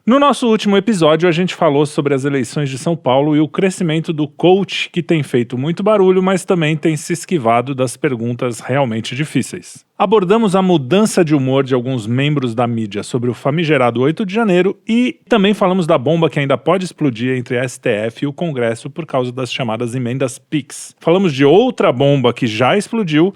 No nosso último episódio, a gente falou sobre as eleições de São Paulo e o crescimento do coach, que tem feito muito barulho, mas também tem se esquivado das perguntas realmente difíceis. Abordamos a mudança de humor de alguns membros da mídia sobre o famigerado 8 de janeiro e também falamos da bomba que ainda pode explodir entre a STF e o Congresso por causa das chamadas emendas PIX. Falamos de outra bomba que já explodiu,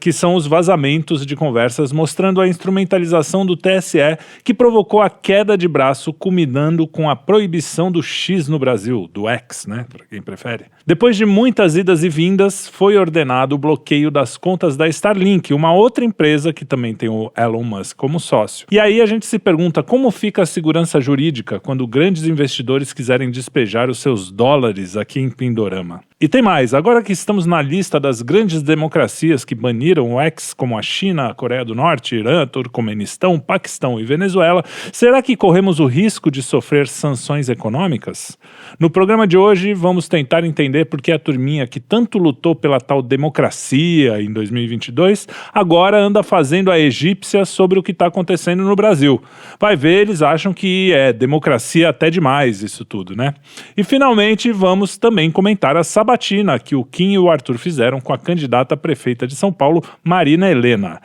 que são os vazamentos de conversas mostrando a instrumentalização do TSE, que provocou a queda de braço, culminando com a proibição do X no Brasil, do X, né, para quem prefere. Depois de muitas idas e vindas, foi ordenado o bloqueio das contas da Starlink, uma outra empresa que também tem o Elon Musk como sócio. E aí a gente se pergunta como fica a segurança jurídica quando grandes investidores quiserem despejar os seus dólares aqui em Pindorama. E tem mais, agora que estamos na lista das grandes democracias que baniram o X, como a China, a Coreia do Norte, Irã, Turcomenistão, Paquistão e Venezuela, será que corremos o risco de sofrer sanções econômicas? No programa de hoje, vamos tentar entender por que a turminha que tanto lutou pela tal democracia em 2022, agora anda fazendo a egípcia sobre o que está acontecendo no Brasil. Vai ver, eles acham que é democracia até demais isso tudo, né? E finalmente, vamos também comentar a sabatina que o Kim e o Arthur fizeram com a candidata a prefeita de São Paulo, Marina Helena.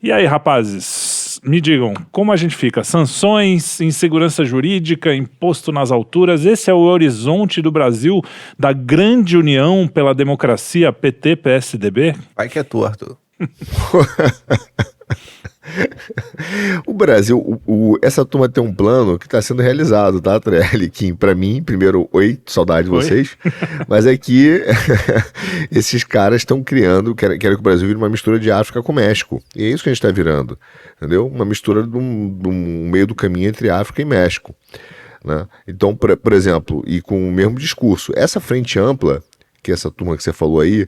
E aí, rapazes, me digam, como a gente fica? Sanções, insegurança jurídica, imposto nas alturas, esse é o horizonte do Brasil, da grande união pela democracia PT-PSDB? Vai que é tu, Arthur. O Brasil, essa turma tem um plano que está sendo realizado, tá, Trelli? Kim, para mim, primeiro, oi, saudade de vocês, mas é que esses caras estão criando, querem que o Brasil vire uma mistura de África com México, e é isso que a gente está virando, entendeu? Uma mistura de um meio do caminho entre África e México, né? Então, por exemplo, e com o mesmo discurso, essa frente ampla, que essa turma que você falou aí,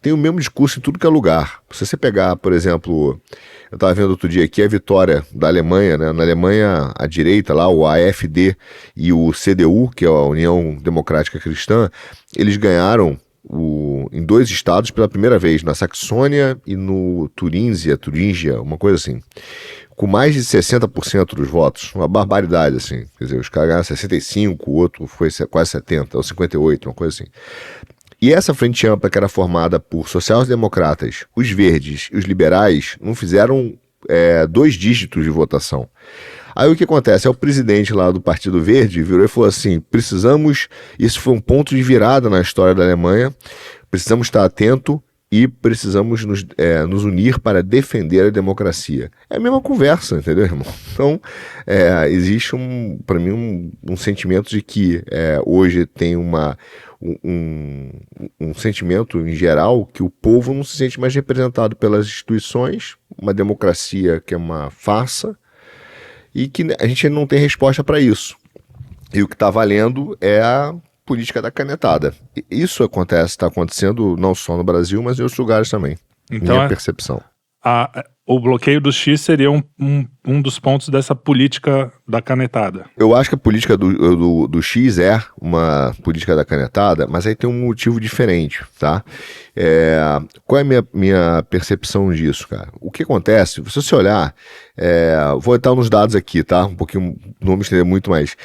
tem o mesmo discurso em tudo que é lugar. Se você pegar, por exemplo, eu estava vendo outro dia aqui a vitória da Alemanha, né? Na Alemanha, a direita lá, o AfD e o CDU, que é a União Democrática Cristã, eles ganharam em 2 estados pela primeira vez, na Saxônia e no Turíngia, uma coisa assim, com mais de 60% dos votos, uma barbaridade, assim. Quer dizer, os caras ganharam 65, o outro foi quase 70, ou 58, uma coisa assim. E essa frente ampla que era formada por sociais-democratas, os verdes e os liberais não fizeram 2 dígitos de votação. Aí o que acontece? O presidente lá do Partido Verde virou e falou assim, isso foi um ponto de virada na história da Alemanha, precisamos estar atento e precisamos nos unir para defender a democracia. É a mesma conversa, entendeu, irmão? Então, existe, para mim, um sentimento de que hoje tem um sentimento em geral que o povo não se sente mais representado pelas instituições, uma democracia que é uma farsa, e que a gente não tem resposta para isso. E o que está valendo é a política da canetada. Isso está acontecendo não só no Brasil, mas em outros lugares também. Então, minha percepção. O bloqueio do X seria um dos pontos dessa política da canetada. Eu acho que a política do X é uma política da canetada, mas aí tem um motivo diferente, tá? Qual é a minha percepção disso, cara? O que acontece, se você olhar, vou entrar nos dados aqui, tá? Um pouquinho, não me estender muito, mas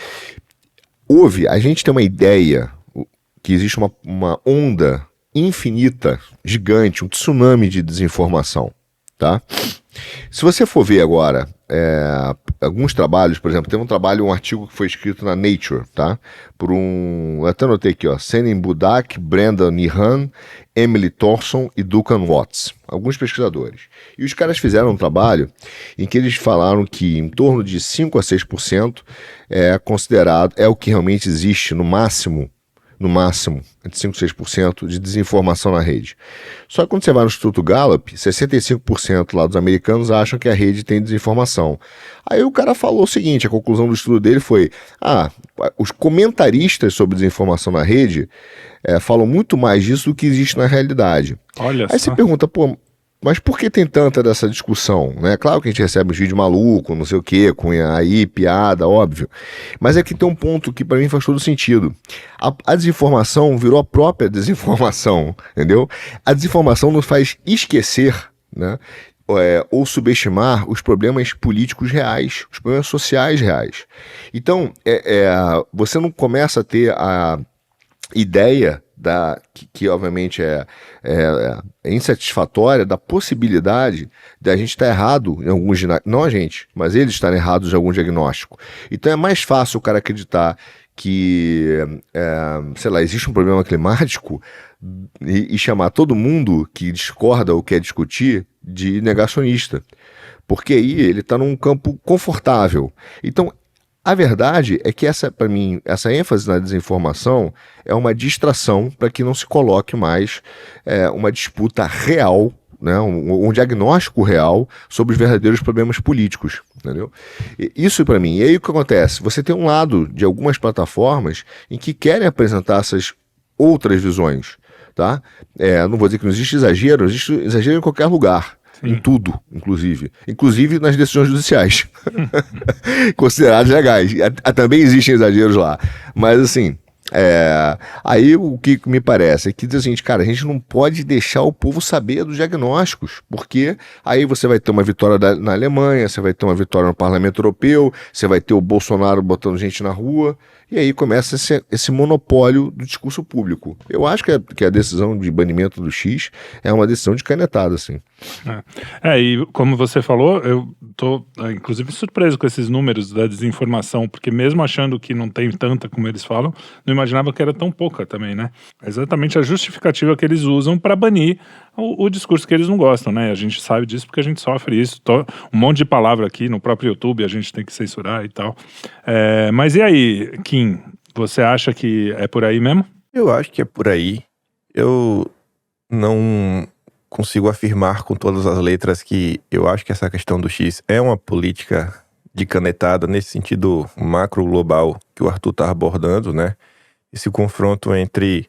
a gente tem uma ideia que existe uma onda infinita, gigante, um tsunami de desinformação, tá? Se você for ver agora alguns trabalhos, por exemplo, tem um artigo que foi escrito na Nature, tá? Eu até anotei aqui, ó, Senin Budak, Brendan Nihan, Emily Thorson e Duncan Watts, alguns pesquisadores. E os caras fizeram um trabalho em que eles falaram que em torno de 5 a 6% é considerado, é o que realmente existe no máximo, entre 5 e 6% de desinformação na rede. Só que quando você vai no Instituto Gallup, 65% lá dos americanos acham que a rede tem desinformação. Aí o cara falou o seguinte, a conclusão do estudo dele foi, os comentaristas sobre desinformação na rede falam muito mais disso do que existe na realidade. Olha Aí só. você pergunta, mas por que tem tanta dessa discussão, né? Claro que a gente recebe uns vídeos malucos, não sei o quê, com aí, piada, óbvio. Mas é que tem um ponto que para mim faz todo sentido. A desinformação virou a própria desinformação, entendeu? A desinformação nos faz esquecer, né, ou subestimar os problemas políticos reais, os problemas sociais reais. Então, você não começa a ter a ideia que obviamente é insatisfatória, da possibilidade de a gente estar errado em alguns, não a gente, mas eles estarem errados em algum diagnóstico. Então é mais fácil o cara acreditar que, sei lá, existe um problema climático e chamar todo mundo que discorda ou quer discutir de negacionista, porque aí ele está num campo confortável. Então, a verdade é que para mim, essa ênfase na desinformação é uma distração para que não se coloque mais uma disputa real, né, um diagnóstico real sobre os verdadeiros problemas políticos, entendeu? Isso para mim. E aí o que acontece? Você tem um lado de algumas plataformas em que querem apresentar essas outras visões, tá? Não vou dizer que não existe exagero em qualquer lugar. Sim. Em tudo, inclusive nas decisões judiciais, consideradas legais. Também existem exageros lá, mas assim, aí o que me parece é que diz assim, cara, a gente não pode deixar o povo saber dos diagnósticos, porque aí você vai ter uma vitória na Alemanha, você vai ter uma vitória no Parlamento Europeu, você vai ter o Bolsonaro botando gente na rua, e aí começa esse monopólio do discurso público. Eu acho que a decisão de banimento do X é uma decisão de canetada, assim. E como você falou, eu tô inclusive surpreso com esses números da desinformação, porque mesmo achando que não tem tanta como eles falam, não imaginava que era tão pouca também, né? É exatamente a justificativa que eles usam para banir o discurso que eles não gostam, né? A gente sabe disso porque a gente sofre isso. Um monte de palavra aqui no próprio YouTube a gente tem que censurar e tal. Mas e aí, Kim? Você acha que é por aí mesmo? Eu acho que é por aí. Eu não consigo afirmar com todas as letras que eu acho que essa questão do X é uma política de canetada nesse sentido macro global que o Arthur está abordando, né? Esse confronto entre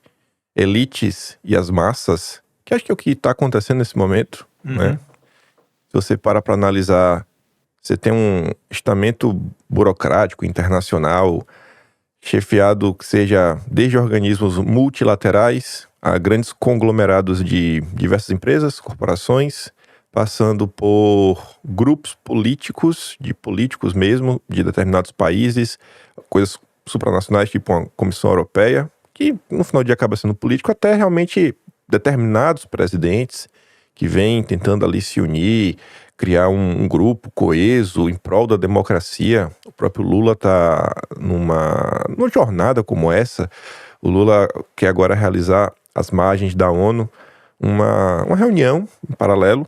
elites e as massas, que acho que é o que está acontecendo nesse momento, né? Se você para analisar, você tem um estamento burocrático internacional chefiado que seja desde organismos multilaterais a grandes conglomerados de diversas empresas, corporações, passando por grupos políticos, de políticos mesmo, de determinados países, coisas supranacionais, tipo uma Comissão Europeia, que no final do dia acaba sendo político, até realmente determinados presidentes que vêm tentando ali se unir, criar um grupo coeso em prol da democracia. O próprio Lula está numa jornada como essa. O Lula quer agora realizar às margens da ONU uma reunião em paralelo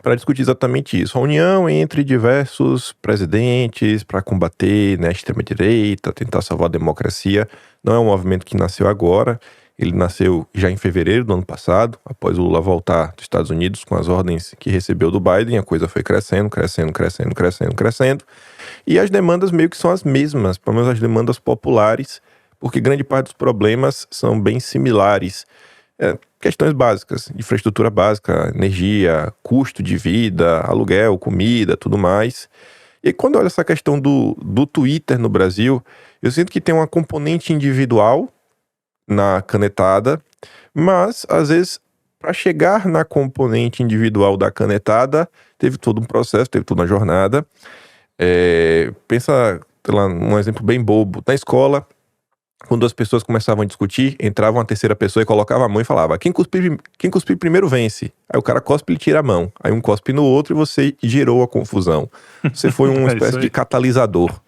para discutir exatamente isso. A união entre diversos presidentes para combater, né, a extrema-direita, tentar salvar a democracia. Não é um movimento que nasceu agora. Ele nasceu já em fevereiro do ano passado, após o Lula voltar dos Estados Unidos com as ordens que recebeu do Biden. A coisa foi crescendo. E as demandas meio que são as mesmas, pelo menos as demandas populares, porque grande parte dos problemas são bem similares. Questões básicas, infraestrutura básica, energia, custo de vida, aluguel, comida, tudo mais. E quando eu olho essa questão do Twitter no Brasil, eu sinto que tem uma componente individual na canetada, mas às vezes para chegar na componente individual da canetada teve todo um processo, teve toda uma jornada. Pensa, sei lá, um exemplo bem bobo. Na escola, quando as pessoas começavam a discutir, entrava uma terceira pessoa e colocava a mão e falava: quem cuspir primeiro vence. Aí o cara cospe e tira a mão. Aí um cospe no outro e você gerou a confusão. Você foi uma espécie de catalisador.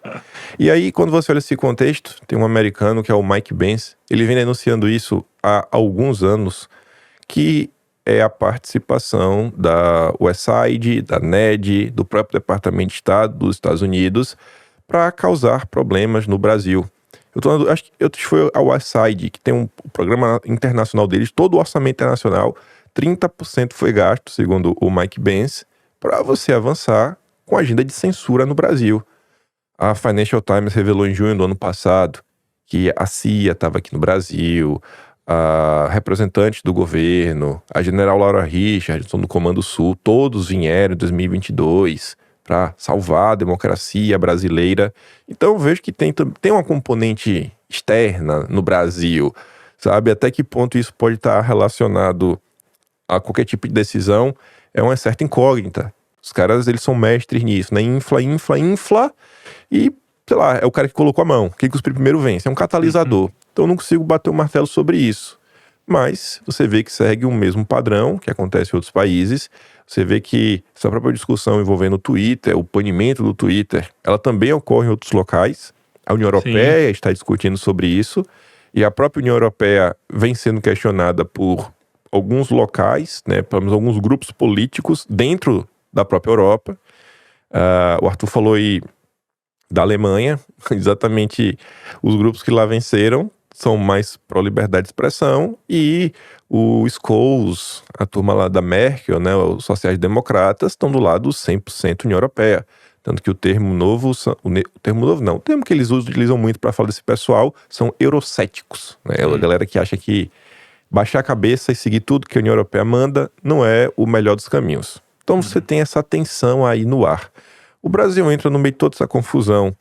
E aí, quando você olha esse contexto, tem um americano que é o Mike Pence. Ele vem denunciando isso há alguns anos, que é a participação da USAID, da NED, do próprio Departamento de Estado dos Estados Unidos para causar problemas no Brasil. Acho que foi a USAID, que tem um programa internacional deles, todo o orçamento internacional, 30% foi gasto, segundo o Mike Pence, para você avançar com a agenda de censura no Brasil. A Financial Times revelou em junho do ano passado que a CIA estava aqui no Brasil, a representante do governo, a general Laura Richardson do Comando Sul, todos vieram em 2022 para salvar a democracia brasileira. Então eu vejo que tem uma componente externa no Brasil, sabe? Até que ponto isso pode estar relacionado a qualquer tipo de decisão é uma certa incógnita. Os caras, eles são mestres nisso, né? Infla, e, sei lá, é o cara que colocou a mão. Quem cuspir primeiro vence. É um catalisador. Então eu não consigo bater o martelo sobre isso. Mas você vê que segue o mesmo padrão que acontece em outros países. Você vê que essa própria discussão envolvendo o Twitter, o banimento do Twitter, ela também ocorre em outros locais. A União Europeia está discutindo sobre isso. E a própria União Europeia vem sendo questionada por alguns locais, né, pelo menos alguns grupos políticos dentro da própria Europa. O Arthur falou aí da Alemanha. Exatamente, os grupos que lá venceram são mais pró-liberdade de expressão, e o Scholz, a turma lá da Merkel, né, os sociais-democratas, estão do lado 100% União Europeia. Tanto que o termo que eles utilizam muito para falar desse pessoal são eurocéticos, né? A galera que acha que baixar a cabeça e seguir tudo que a União Europeia manda não é o melhor dos caminhos. Então você tem essa tensão aí no ar. O Brasil entra no meio de toda essa confusão,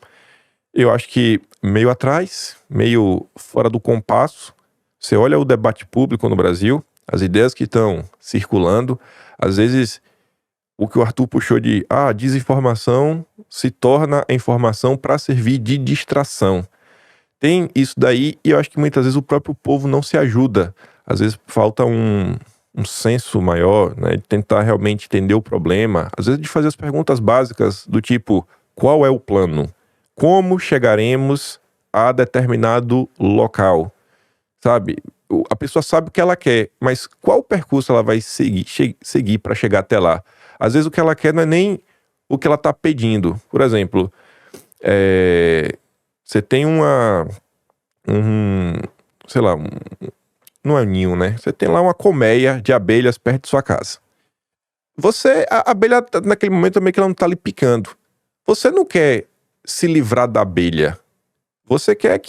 eu acho que meio atrás, meio fora do compasso. Você olha o debate público no Brasil, as ideias que estão circulando, às vezes o que o Arthur puxou de desinformação se torna a informação para servir de distração. Tem isso daí, e eu acho que muitas vezes o próprio povo não se ajuda. Às vezes falta um senso maior, né, de tentar realmente entender o problema. Às vezes de fazer as perguntas básicas do tipo, qual é o plano? Como chegaremos a determinado local? Sabe? A pessoa sabe o que ela quer, mas qual percurso ela vai seguir para chegar até lá? Às vezes o que ela quer não é nem o que ela está pedindo. Por exemplo, você tem não é um ninho, né? Você tem lá uma colmeia de abelhas perto de sua casa. A abelha, naquele momento, também que ela não está ali picando. Você não quer se livrar da abelha. Você quer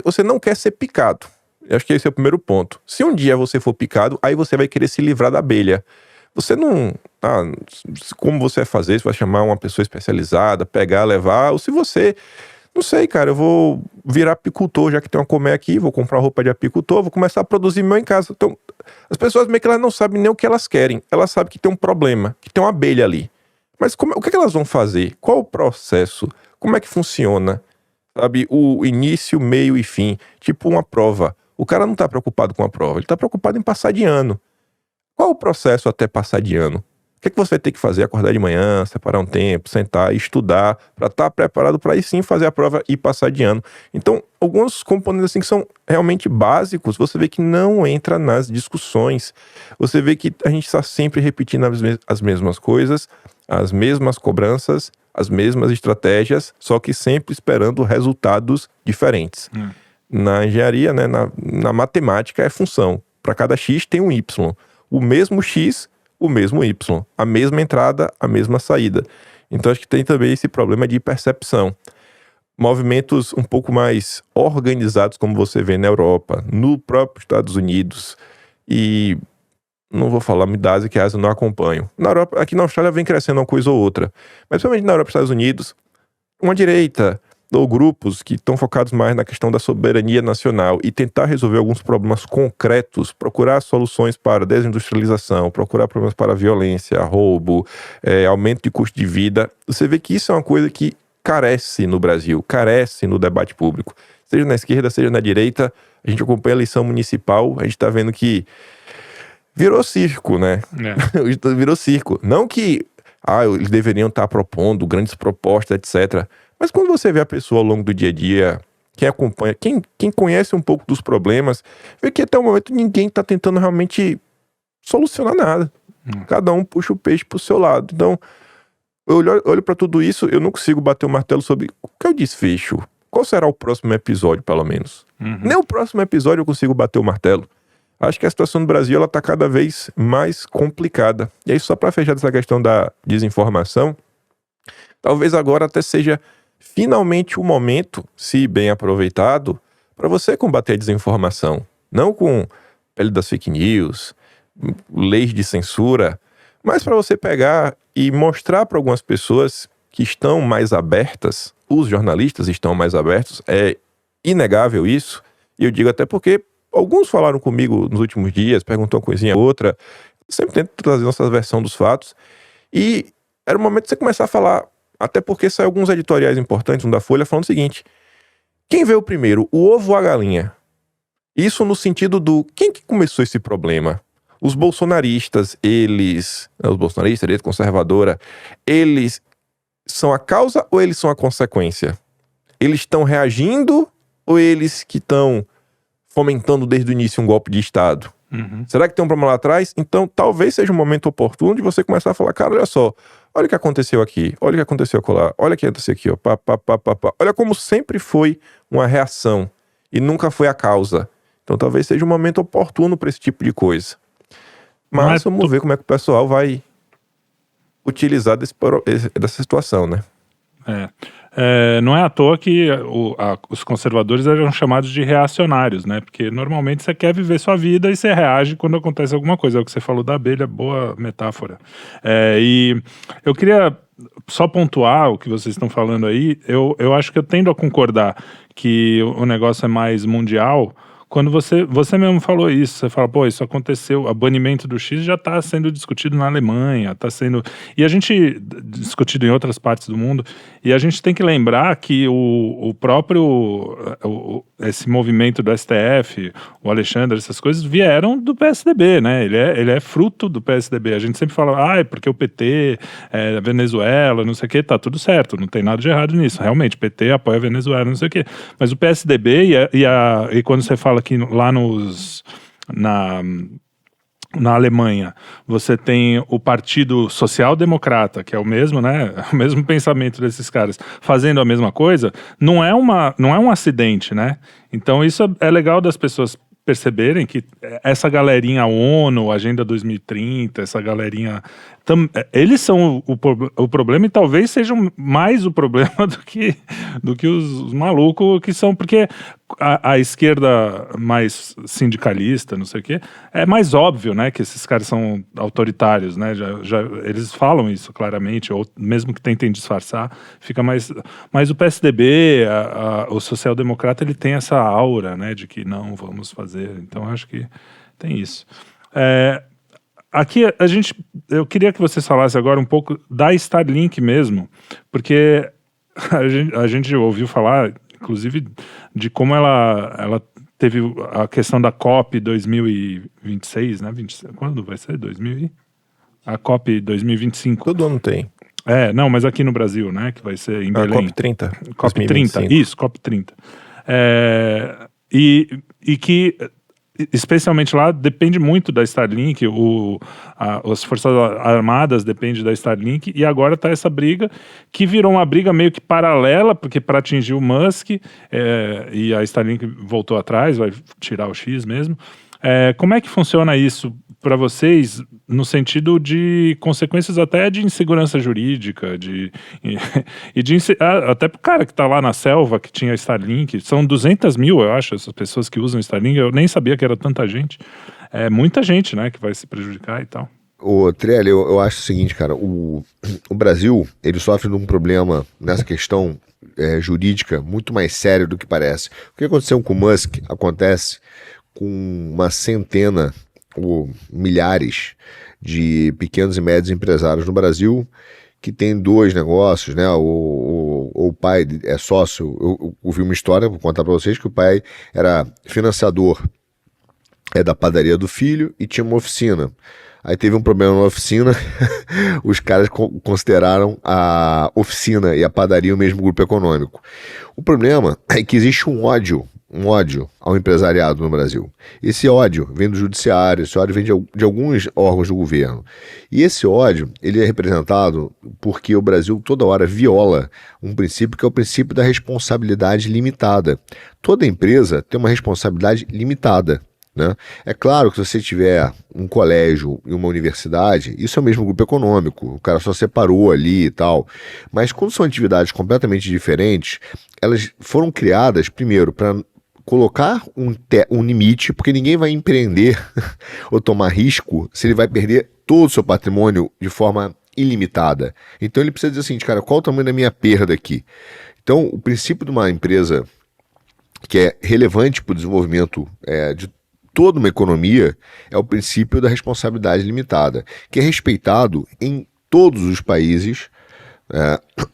você não quer ser picado. Eu acho que esse é o primeiro ponto. Se um dia você for picado, aí você vai querer se livrar da abelha. Você não... como você vai fazer? Você vai chamar uma pessoa especializada, pegar, levar, ou se você... Não sei, cara, eu vou virar apicultor, já que tem uma colmeia aqui, vou comprar roupa de apicultor, vou começar a produzir mel em casa. Então, as pessoas meio que elas não sabem nem o que elas querem. Elas sabem que tem um problema, que tem uma abelha ali. Mas o que elas vão fazer? Qual o processo? Como é que funciona? Sabe, o início, meio e fim. Tipo uma prova. O cara não tá preocupado com a prova, ele tá preocupado em passar de ano. Qual o processo até passar de ano? O que você vai ter que fazer? Acordar de manhã, separar um tempo, sentar, estudar, para estar preparado para aí sim fazer a prova e passar de ano. Então, alguns componentes assim que são realmente básicos, você vê que não entra nas discussões. Você vê que a gente está sempre repetindo as mesmas coisas, as mesmas cobranças, as mesmas estratégias, só que sempre esperando resultados diferentes. Na engenharia, né, na matemática é função. Para cada X tem um Y. O mesmo X, o mesmo Y. A mesma entrada, a mesma saída. Então acho que tem também esse problema de percepção. Movimentos um pouco mais organizados, como você vê na Europa, no próprio Estados Unidos, e não vou falar da Ásia, que a Ásia eu não acompanho. Na Europa, aqui na Austrália vem crescendo uma coisa ou outra, mas principalmente na Europa e Estados Unidos, uma direita ou grupos que estão focados mais na questão da soberania nacional e tentar resolver alguns problemas concretos, procurar soluções para desindustrialização, procurar problemas para violência, roubo, aumento de custo de vida. Você vê que isso é uma coisa que carece no Brasil, carece no debate público. Seja na esquerda, seja na direita, a gente acompanha a eleição municipal, a gente está vendo que virou circo, né? Virou circo. Não que eles deveriam estar propondo grandes propostas, etc., mas quando você vê a pessoa ao longo do dia a dia, quem acompanha, quem conhece um pouco dos problemas, vê que até o momento ninguém está tentando realmente solucionar nada. Cada um puxa o peixe pro seu lado. Então, eu olho para tudo isso, eu não consigo bater o martelo sobre o que é o desfecho. Qual será o próximo episódio, pelo menos? Nem o próximo episódio eu consigo bater o martelo. Acho que a situação do Brasil ela está cada vez mais complicada. E aí, só para fechar essa questão da desinformação, talvez agora até seja finalmente o momento, se bem aproveitado, para você combater a desinformação. Não com pele das fake news, leis de censura, mas para você pegar e mostrar para algumas pessoas que estão mais abertas, os jornalistas estão mais abertos, é inegável isso, e eu digo até porque alguns falaram comigo nos últimos dias, perguntou uma coisinha ou outra. sempre tenta trazer nossa versão dos fatos. E era o momento de você começar a falar, até porque saiu alguns editoriais importantes, um da Folha, falando o seguinte: quem veio primeiro, o ovo ou a galinha? Isso no sentido do, quem que começou esse problema? Os bolsonaristas, a direita conservadora, eles são a causa ou eles são a consequência? Eles estão reagindo ou eles que estão fomentando desde o início um golpe de Estado? Será que tem um problema lá atrás? Então talvez seja um momento oportuno de você começar a falar, cara, olha só, olha o que aconteceu aqui, olha o que aconteceu acolá, olha o que aconteceu aqui, ó, pá. Olha como sempre foi uma reação e nunca foi a causa. Então talvez seja um momento oportuno para esse tipo de coisa. Mas vamos ver como é que o pessoal vai utilizar dessa situação, né? Não é à toa que os conservadores eram chamados de reacionários, né? Porque normalmente você quer viver sua vida e você reage quando acontece alguma coisa. É o que você falou da abelha, boa metáfora. E eu queria só pontuar o que vocês estão falando aí. Eu acho que eu tendo a concordar que o negócio é mais mundial. Quando você mesmo falou isso, você fala, pô, isso aconteceu, o banimento do X já está sendo discutido na Alemanha, e a gente, discutido em outras partes do mundo, e a gente tem que lembrar que o próprio, esse movimento do STF, o Alexandre, essas coisas, vieram do PSDB, né, ele é fruto do PSDB, a gente sempre fala, é porque o PT, a Venezuela, não sei o que, tá tudo certo, não tem nada de errado nisso, realmente, o PT apoia a Venezuela, não sei o que, mas o PSDB e quando você fala que lá na Alemanha você tem o Partido Social Democrata, que é o mesmo, né? O mesmo pensamento desses caras, fazendo a mesma coisa, não é um acidente, né? Então isso é legal das pessoas perceberem que essa galerinha ONU, Agenda 2030, essa galerinha... eles são o problema e talvez sejam mais o problema do que os malucos que são... Porque a esquerda mais sindicalista, não sei o quê, é mais óbvio, né, que esses caras são autoritários, né? Eles falam isso claramente, ou mesmo que tentem disfarçar, fica mais... Mas o PSDB, o social-democrata, ele tem essa aura, né, de que não vamos fazer. Então, acho que tem isso. Aqui, eu queria que vocês falassem agora um pouco da Starlink mesmo, porque a gente ouviu falar, inclusive, de como ela teve a questão da COP 2026, né? Quando vai ser? A COP 2025. Todo ano tem. Não, mas aqui no Brasil, né? Que vai ser em Belém. A COP 30. COP 30, isso, COP 30. E que... especialmente lá, depende muito da Starlink, as Forças Armadas dependem da Starlink, e agora está essa briga, que virou uma briga meio que paralela, porque para atingir o Musk, e a Starlink voltou atrás, vai tirar o X mesmo. Como é que funciona isso para vocês, no sentido de consequências até de insegurança jurídica, até pro cara que tá lá na selva, que tinha Starlink, são 200 mil, eu acho, essas pessoas que usam Starlink, eu nem sabia que era tanta gente. É muita gente, né, que vai se prejudicar e tal. Ô, Trelli, eu acho o seguinte, cara, o Brasil, ele sofre de um problema nessa questão jurídica muito mais sério do que parece. O que aconteceu com o Musk acontece com uma centena ou milhares de pequenos e médios empresários no Brasil que tem dois negócios, né? O pai é sócio. Eu ouvi uma história, vou contar para vocês, que o pai era financiador da padaria do filho e tinha uma oficina. Aí teve um problema na oficina, os caras consideraram a oficina e a padaria o mesmo grupo econômico. O problema é que existe um ódio ao empresariado no Brasil. Esse ódio vem do judiciário, esse ódio vem de alguns órgãos do governo. E esse ódio, ele é representado porque o Brasil toda hora viola um princípio que é o princípio da responsabilidade limitada. Toda empresa tem uma responsabilidade limitada, né? É claro que se você tiver um colégio e uma universidade, isso é o mesmo grupo econômico, o cara só separou ali e tal, mas quando são atividades completamente diferentes, elas foram criadas primeiro para colocar um limite, porque ninguém vai empreender ou tomar risco se ele vai perder todo o seu patrimônio de forma ilimitada. Então ele precisa dizer assim, cara, qual o tamanho da minha perda aqui? Então o princípio de uma empresa que é relevante para o desenvolvimento de toda uma economia é o princípio da responsabilidade limitada, que é respeitado em todos os países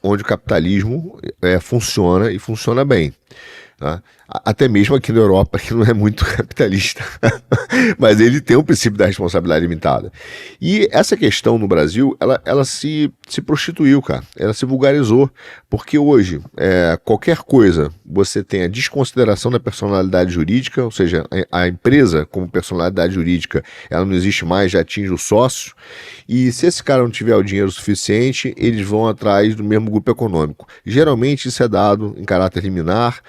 onde o capitalismo funciona e funciona bem. Tá? Até mesmo aqui na Europa, que não é muito capitalista, mas ele tem o princípio da responsabilidade limitada. E essa questão no Brasil, ela se prostituiu, cara, ela se vulgarizou, porque hoje, qualquer coisa, você tem a desconsideração da personalidade jurídica, ou seja, a empresa como personalidade jurídica, ela não existe mais, já atinge o sócio, e se esse cara não tiver o dinheiro suficiente, eles vão atrás do mesmo grupo econômico. Geralmente isso é dado em caráter liminar,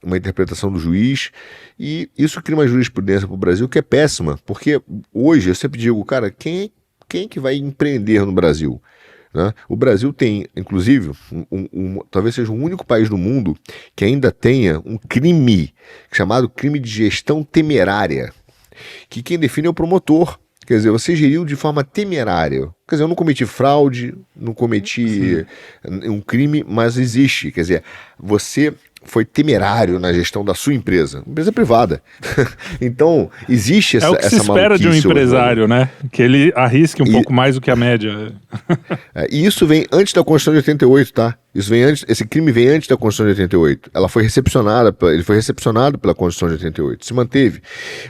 uma interpretação do juiz, e isso cria uma jurisprudência para o Brasil que é péssima, porque hoje eu sempre digo, cara, quem é que vai empreender no Brasil? Né? O Brasil tem, inclusive, talvez seja o único país do mundo que ainda tenha um crime chamado crime de gestão temerária, que quem define é o promotor. Quer dizer, você geriu de forma temerária. Quer dizer, eu não cometi fraude, não cometi um crime, mas existe. Quer dizer, você foi temerário na gestão da sua empresa privada. Então, existe essa maluquice. É o que se espera de um empresário, né? Que ele arrisque um pouco mais do que a média. E isso vem antes da Constituição de 88, tá? Esse crime vem antes da Constituição de 88. Ele foi recepcionado pela Constituição de 88, se manteve.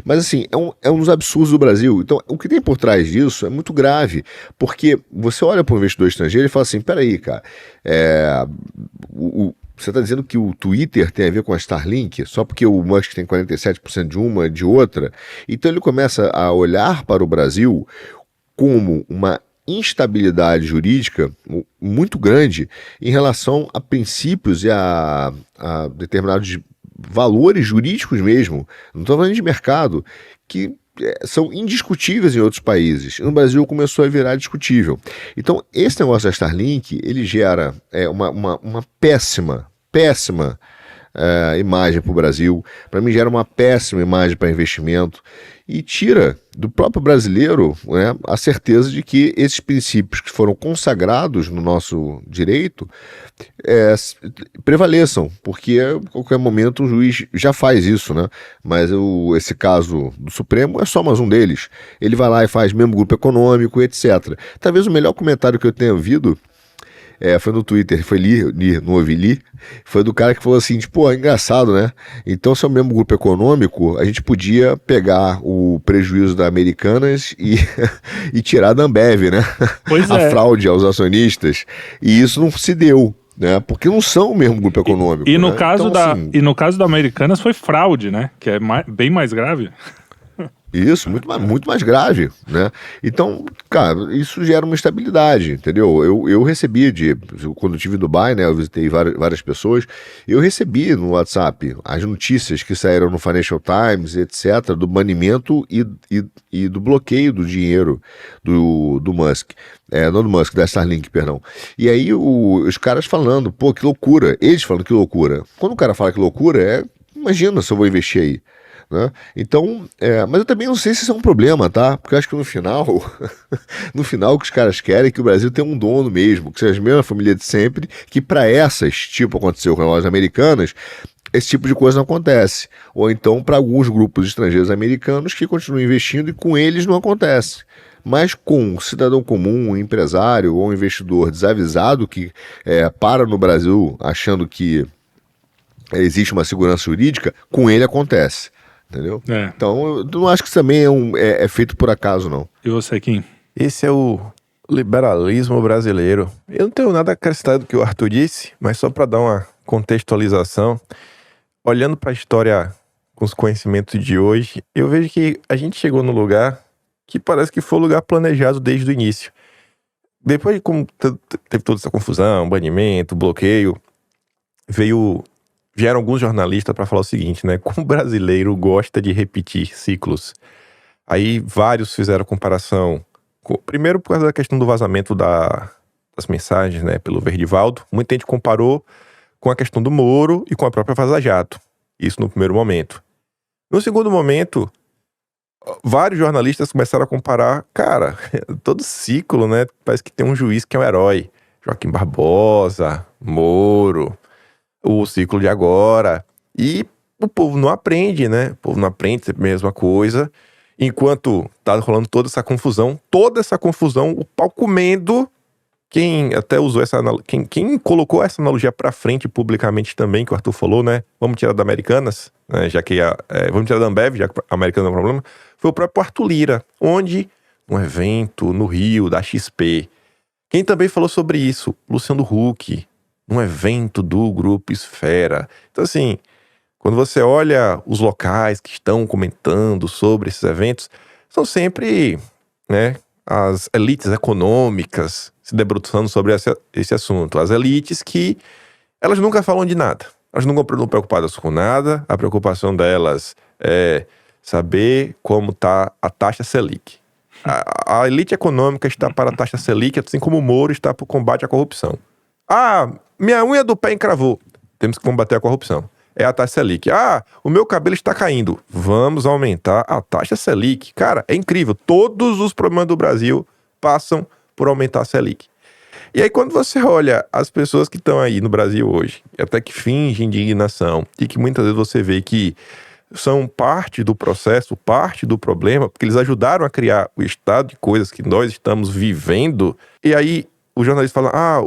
Mas assim, é um dos absurdos do Brasil. Então, o que tem por trás disso é muito grave, porque você olha para o investidor estrangeiro e fala assim, peraí, cara, você está dizendo que o Twitter tem a ver com a Starlink, só porque o Musk tem 47% de uma, de outra? Então ele começa a olhar para o Brasil como uma instabilidade jurídica muito grande em relação a princípios e a determinados valores jurídicos mesmo, não estou falando de mercado, que são indiscutíveis em outros países. No Brasil começou a virar discutível. Então, esse negócio da Starlink, ele gera uma péssima imagem para o Brasil. Para mim, gera uma péssima imagem para investimento e tira do próprio brasileiro, né, a certeza de que esses princípios que foram consagrados no nosso direito prevaleçam, porque a qualquer momento um juiz já faz isso, né? Mas esse caso do Supremo é só mais um deles. Ele vai lá e faz mesmo grupo econômico, etc. Talvez o melhor comentário que eu tenha ouvido foi no Twitter, não ouvi, foi do cara que falou assim, tipo, engraçado, né? Então, se é o mesmo grupo econômico, a gente podia pegar o prejuízo da Americanas e tirar da Ambev, né? Pois a fraude aos acionistas. E isso não se deu, né? Porque não são o mesmo grupo econômico. E no, né? caso então, e no caso da Americanas foi fraude, né? Que é bem mais grave. Isso, muito mais grave, né? Então, cara, isso gera uma instabilidade, entendeu? Eu recebi, quando eu estive em Dubai, né, eu visitei várias pessoas, eu recebi no WhatsApp as notícias que saíram no Financial Times, etc., do banimento e do bloqueio do dinheiro do Musk. Não do Musk, da Starlink, perdão. E aí os caras falando, pô, que loucura. Eles falando que loucura. Quando o cara fala que loucura, imagina se eu vou investir aí. Né? Então, mas eu também não sei se isso é um problema, tá? Porque eu acho que no final o que os caras querem é que o Brasil tenha um dono mesmo, que seja a mesma família de sempre, que para tipo aconteceu com as lojas americanas, esse tipo de coisa não acontece. Ou então para alguns grupos estrangeiros americanos que continuam investindo e com eles não acontece. Mas com um cidadão comum, um empresário ou um investidor desavisado que para no Brasil achando que existe uma segurança jurídica, com ele acontece. Entendeu? Então, eu não acho que isso também é feito por acaso, não. E você, Kim? Esse é o liberalismo brasileiro. Eu não tenho nada a acrescentar do que o Arthur disse, mas só para dar uma contextualização, olhando para a história com os conhecimentos de hoje, eu vejo que a gente chegou num lugar que parece que foi o lugar planejado desde o início. Depois de como teve toda essa confusão, banimento, bloqueio, vieram alguns jornalistas para falar o seguinte, né? Como o brasileiro gosta de repetir ciclos. Aí vários fizeram comparação. Primeiro por causa da questão do vazamento das mensagens, né? Pelo Verdivaldo. Muita gente comparou com a questão do Moro e com a própria Vaza Jato. Isso no primeiro momento. No segundo momento, vários jornalistas começaram a comparar. Cara, todo ciclo, né? Parece que tem um juiz que é um herói. Joaquim Barbosa, Moro, o ciclo de agora. E o povo não aprende, né? O povo não aprende sempre a mesma coisa. Enquanto tá rolando toda essa confusão, o pau comendo. Quem até usou essa quem colocou essa analogia pra frente publicamente também, que o Arthur falou, né? Vamos tirar da Americanas, né? Já que vamos tirar da Ambev, já que a Americanas é um problema. Foi o próprio Arthur Lira, onde, num evento no Rio, da XP, quem também falou sobre isso? Luciano Huck, num evento do Grupo Esfera. Então, assim, quando você olha os locais que estão comentando sobre esses eventos, são sempre, né, as elites econômicas se debruçando sobre esse assunto. As elites que elas nunca falam de nada. Elas nunca estão preocupadas com nada. A preocupação delas é saber como está a taxa Selic. A elite econômica está para a taxa Selic, assim como o Moro está para o combate à corrupção. Minha unha do pé encravou. Temos que combater a corrupção. É a taxa Selic. O meu cabelo está caindo. Vamos aumentar a taxa Selic. Cara, é incrível. Todos os problemas do Brasil passam por aumentar a Selic. E aí quando você olha as pessoas que estão aí no Brasil hoje, até que fingem indignação, e que muitas vezes você vê que são parte do processo, parte do problema, porque eles ajudaram a criar o estado de coisas que nós estamos vivendo, e aí o jornalista fala,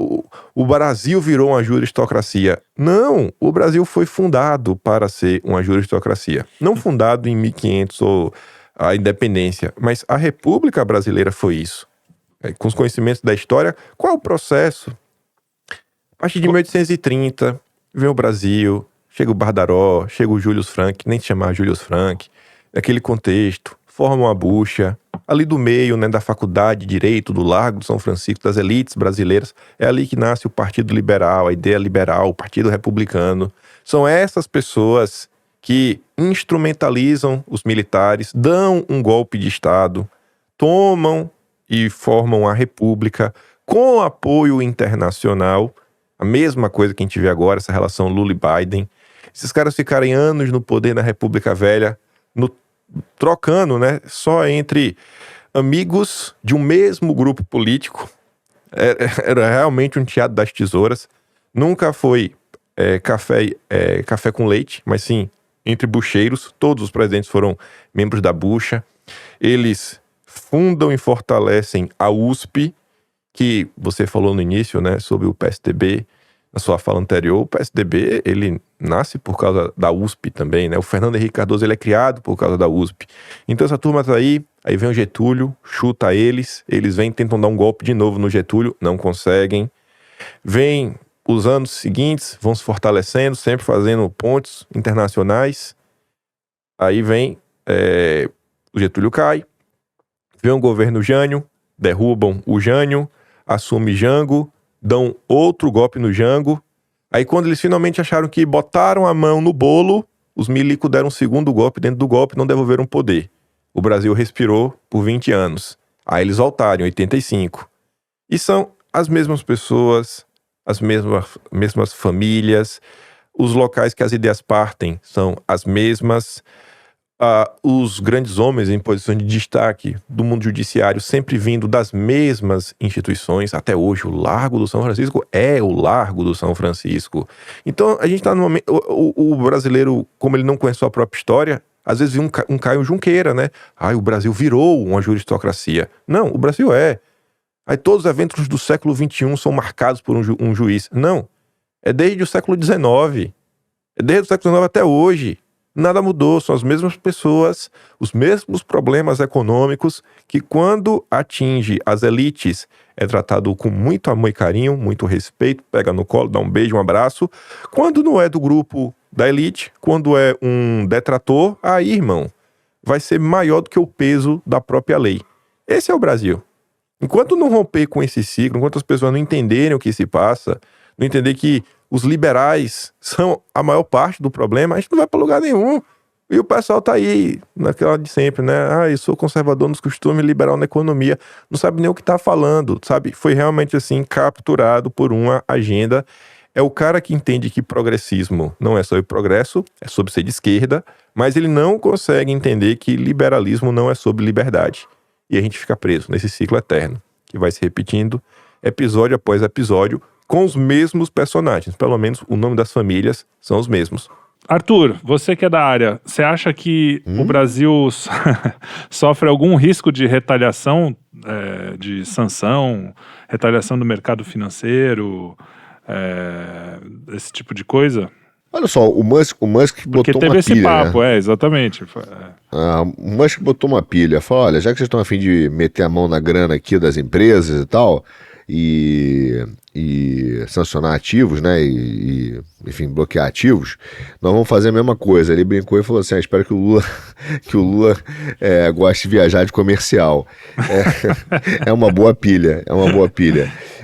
o Brasil virou uma juristocracia. Não, o Brasil foi fundado para ser uma juristocracia. Não fundado em 1500 ou a independência, mas a República Brasileira foi isso. Com os conhecimentos da história, qual é o processo? A partir de 1830, vem o Brasil, chega o Bardaró, chega o Julius Frank, nem se chamava Julius Frank, naquele contexto, formam a bucha, ali do meio, né, da faculdade de Direito, do Largo do São Francisco, das elites brasileiras, é ali que nasce o Partido Liberal, a ideia liberal, o Partido Republicano. São essas pessoas que instrumentalizam os militares, dão um golpe de Estado, tomam e formam a República com apoio internacional, a mesma coisa que a gente vê agora, essa relação Lula e Biden. Esses caras ficarem anos no poder na República Velha, trocando, né, só entre amigos de um mesmo grupo político. Era realmente um teatro das tesouras. Nunca foi café com leite, mas sim entre bucheiros. Todos os presidentes foram membros da bucha. Eles fundam e fortalecem a USP, que você falou no início, né, sobre o PSDB, na sua fala anterior. O PSDB, ele nasce por causa da USP também, né? O Fernando Henrique Cardoso, ele é criado por causa da USP. Então essa turma tá aí vem o Getúlio, chuta eles vêm, tentam dar um golpe de novo no Getúlio, não conseguem. Vem os anos seguintes, vão se fortalecendo, sempre fazendo pontes internacionais. Aí vem, o Getúlio cai, vem o governo Jânio, derrubam o Jânio, assume Jango, dão outro golpe no Jango. Aí quando eles finalmente acharam que botaram a mão no bolo, os milicos deram um segundo golpe, dentro do golpe não devolveram poder. O Brasil respirou por 20 anos. Aí eles voltaram em 85. E são as mesmas pessoas, as mesmas famílias, os locais que as ideias partem são as mesmas. Os grandes homens em posição de destaque do mundo judiciário sempre vindo das mesmas instituições. Até hoje, o Largo do São Francisco é o Largo do São Francisco. Então, a gente está no momento... O brasileiro, como ele não conhece a sua própria história, às vezes vê um Caio Junqueira, né? O Brasil virou uma juristocracia. Não, o Brasil é. Aí todos os eventos do século XXI são marcados por um juiz. Não, é desde o século XIX. É desde o século XIX até hoje. Nada mudou, são as mesmas pessoas, os mesmos problemas econômicos que quando atinge as elites é tratado com muito amor e carinho, muito respeito, pega no colo, dá um beijo, um abraço. Quando não é do grupo da elite, quando é um detrator, aí, irmão, vai ser maior do que o peso da própria lei. Esse é o Brasil. Enquanto não romper com esse ciclo, enquanto as pessoas não entenderem o que se passa, não entender que os liberais são a maior parte do problema, a gente não vai para lugar nenhum. E o pessoal tá aí, naquela de sempre, né? Eu sou conservador nos costumes, liberal na economia. Não sabe nem o que tá falando, sabe? Foi realmente assim, capturado por uma agenda. É o cara que entende que progressismo não é sobre progresso, é sobre ser de esquerda, mas ele não consegue entender que liberalismo não é sobre liberdade. E a gente fica preso nesse ciclo eterno, que vai se repetindo episódio após episódio, com os mesmos personagens. Pelo menos o nome das famílias são os mesmos. Arthur, você que é da área, você acha que o Brasil sofre algum risco de retaliação, de sanção, retaliação do mercado financeiro, esse tipo de coisa? Olha só, o Musk botou uma pilha. Porque teve esse papo, né? Exatamente. O Musk botou uma pilha, falou, olha, já que vocês estão a fim de meter a mão na grana aqui das empresas e tal, e sancionar ativos, né, enfim, bloquear ativos, nós vamos fazer a mesma coisa. Ele brincou e falou assim, espero que o Lula goste de viajar de comercial. É uma boa pilha,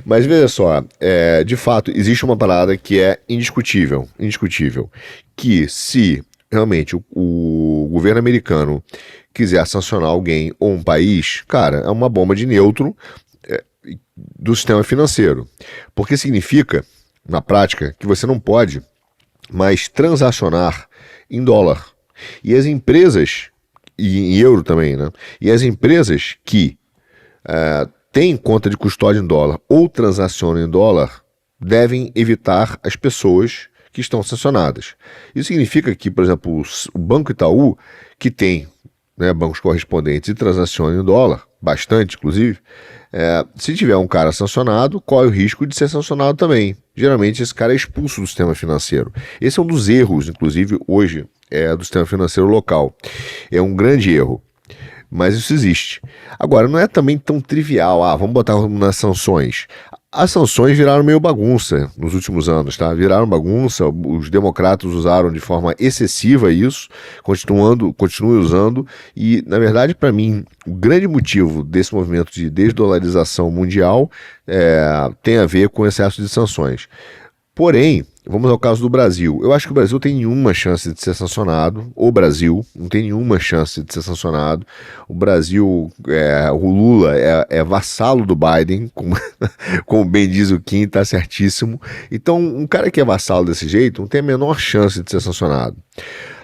Mas veja só, de fato, existe uma parada que é indiscutível, que se realmente o governo americano quiser sancionar alguém ou um país, cara, é uma bomba de neutro do sistema financeiro. Porque significa, na prática, que você não pode mais transacionar em dólar. E as empresas, e em euro também, né? E as empresas que têm conta de custódia em dólar ou transacionam em dólar devem evitar as pessoas que estão sancionadas. Isso significa que, por exemplo, o Banco Itaú, que tem bancos correspondentes e transaciona em dólar, bastante inclusive, se tiver um cara sancionado, corre o risco de ser sancionado também. Geralmente esse cara é expulso do sistema financeiro. Esse é um dos erros, inclusive hoje, do sistema financeiro local. É um grande erro. Mas isso existe. Agora, não é também tão trivial, vamos botar nas sanções. As sanções viraram meio bagunça nos últimos anos, tá? Viraram bagunça, os democratas usaram de forma excessiva isso, continuam usando, e, na verdade, para mim, o grande motivo desse movimento de desdolarização mundial tem a ver com o excesso de sanções. Porém, vamos ao caso do Brasil. Eu acho que o Brasil tem nenhuma chance de ser sancionado. O Brasil não tem nenhuma chance de ser sancionado. O Brasil, o Lula é vassalo do Biden, como bem diz o Kim, tá certíssimo. Então, um cara que é vassalo desse jeito não tem a menor chance de ser sancionado.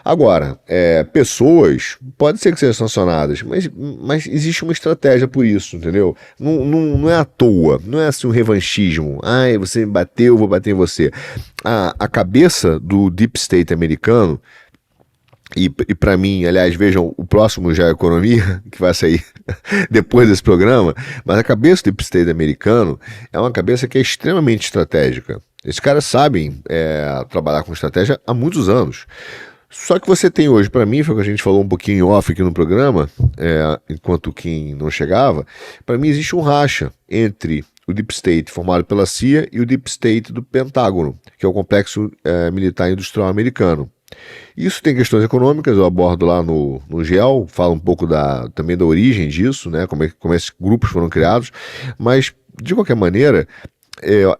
Agora, pessoas, pode ser que sejam sancionadas, mas existe uma estratégia por isso, entendeu? Não é à toa, não é assim um revanchismo. Você me bateu, eu vou bater em você. A cabeça do Deep State americano, e para mim, aliás, vejam, o próximo já é Economia, que vai sair depois desse programa, mas a cabeça do Deep State americano é uma cabeça que é extremamente estratégica. Esses caras sabem trabalhar com estratégia há muitos anos. Só que você tem hoje, para mim, foi o que a gente falou um pouquinho off aqui no programa, enquanto quem não chegava, para mim existe um racha entre o Deep State formado pela CIA e o Deep State do Pentágono, que é o complexo militar industrial americano. Isso tem questões econômicas, eu abordo lá no GEL, falo um pouco também da origem disso, né, como esses grupos foram criados, mas, de qualquer maneira,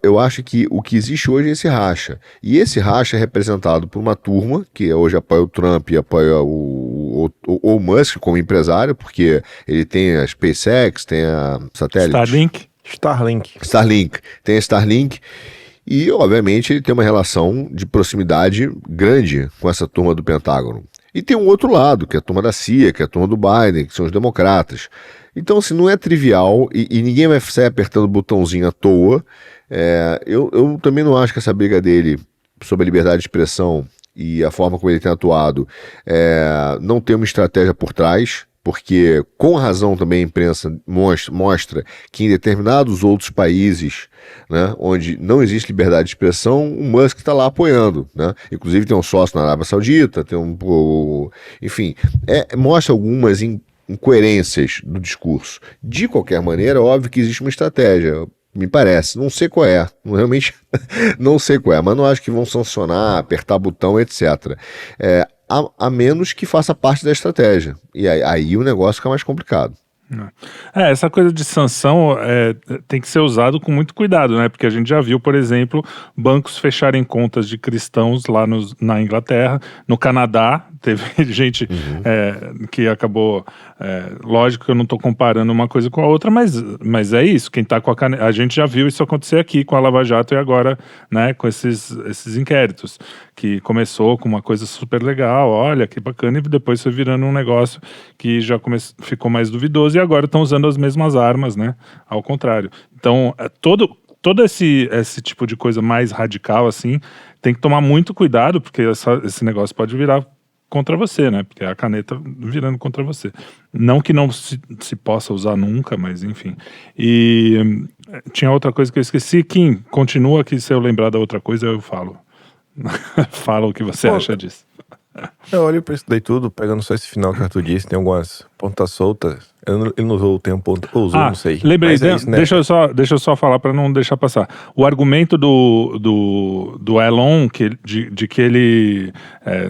eu acho que o que existe hoje é esse racha. E esse racha é representado por uma turma que hoje apoia o Trump e apoia o Musk como empresário, porque ele tem a SpaceX, tem a satélite. Starlink. Tem a Starlink. E, obviamente, ele tem uma relação de proximidade grande com essa turma do Pentágono. E tem um outro lado, que é a turma da CIA, que é a turma do Biden, que são os democratas. Então, assim, não é trivial e ninguém vai sair apertando o botãozinho à toa. Eu também não acho que essa briga dele sobre a liberdade de expressão e a forma como ele tem atuado não tem uma estratégia por trás, porque com razão também a imprensa mostra que em determinados outros países, né, onde não existe liberdade de expressão, o Musk está lá apoiando, né? Inclusive tem um sócio na Arábia Saudita, enfim, mostra algumas incoerências do discurso. De qualquer maneira, é óbvio que existe uma estratégia, me parece, não sei qual realmente não sei qual mas não acho que vão sancionar, apertar botão, etc. A menos que faça parte da estratégia, e aí o negócio fica mais complicado. Essa coisa de sanção tem que ser usado com muito cuidado, né? Porque a gente já viu, por exemplo, bancos fecharem contas de cristãos lá na Inglaterra, no Canadá, teve gente que acabou... lógico que eu não estou comparando uma coisa com a outra, mas é isso, quem está com a gente já viu isso acontecer aqui com a Lava Jato e agora, né, com esses inquéritos, que começou com uma coisa super legal, olha que bacana, e depois foi virando um negócio que já ficou mais duvidoso e agora estão usando as mesmas armas, né, ao contrário. Então, todo esse tipo de coisa mais radical, assim, tem que tomar muito cuidado, porque esse negócio pode virar contra você, né? Porque é a caneta virando contra você. Não que não se possa usar nunca, mas enfim. E tinha outra coisa que eu esqueci. Kim, continua que se eu lembrar da outra coisa, eu falo. Fala o que você acha disso. Eu olho pra isso daí tudo, pegando só esse final que o Arthur disse, tem algumas pontas soltas. Ele não usou o termo ponta, ou usou, não sei. Lembrei, Mas é isso, né? deixa eu só falar para não deixar passar. O argumento do Elon, de que ele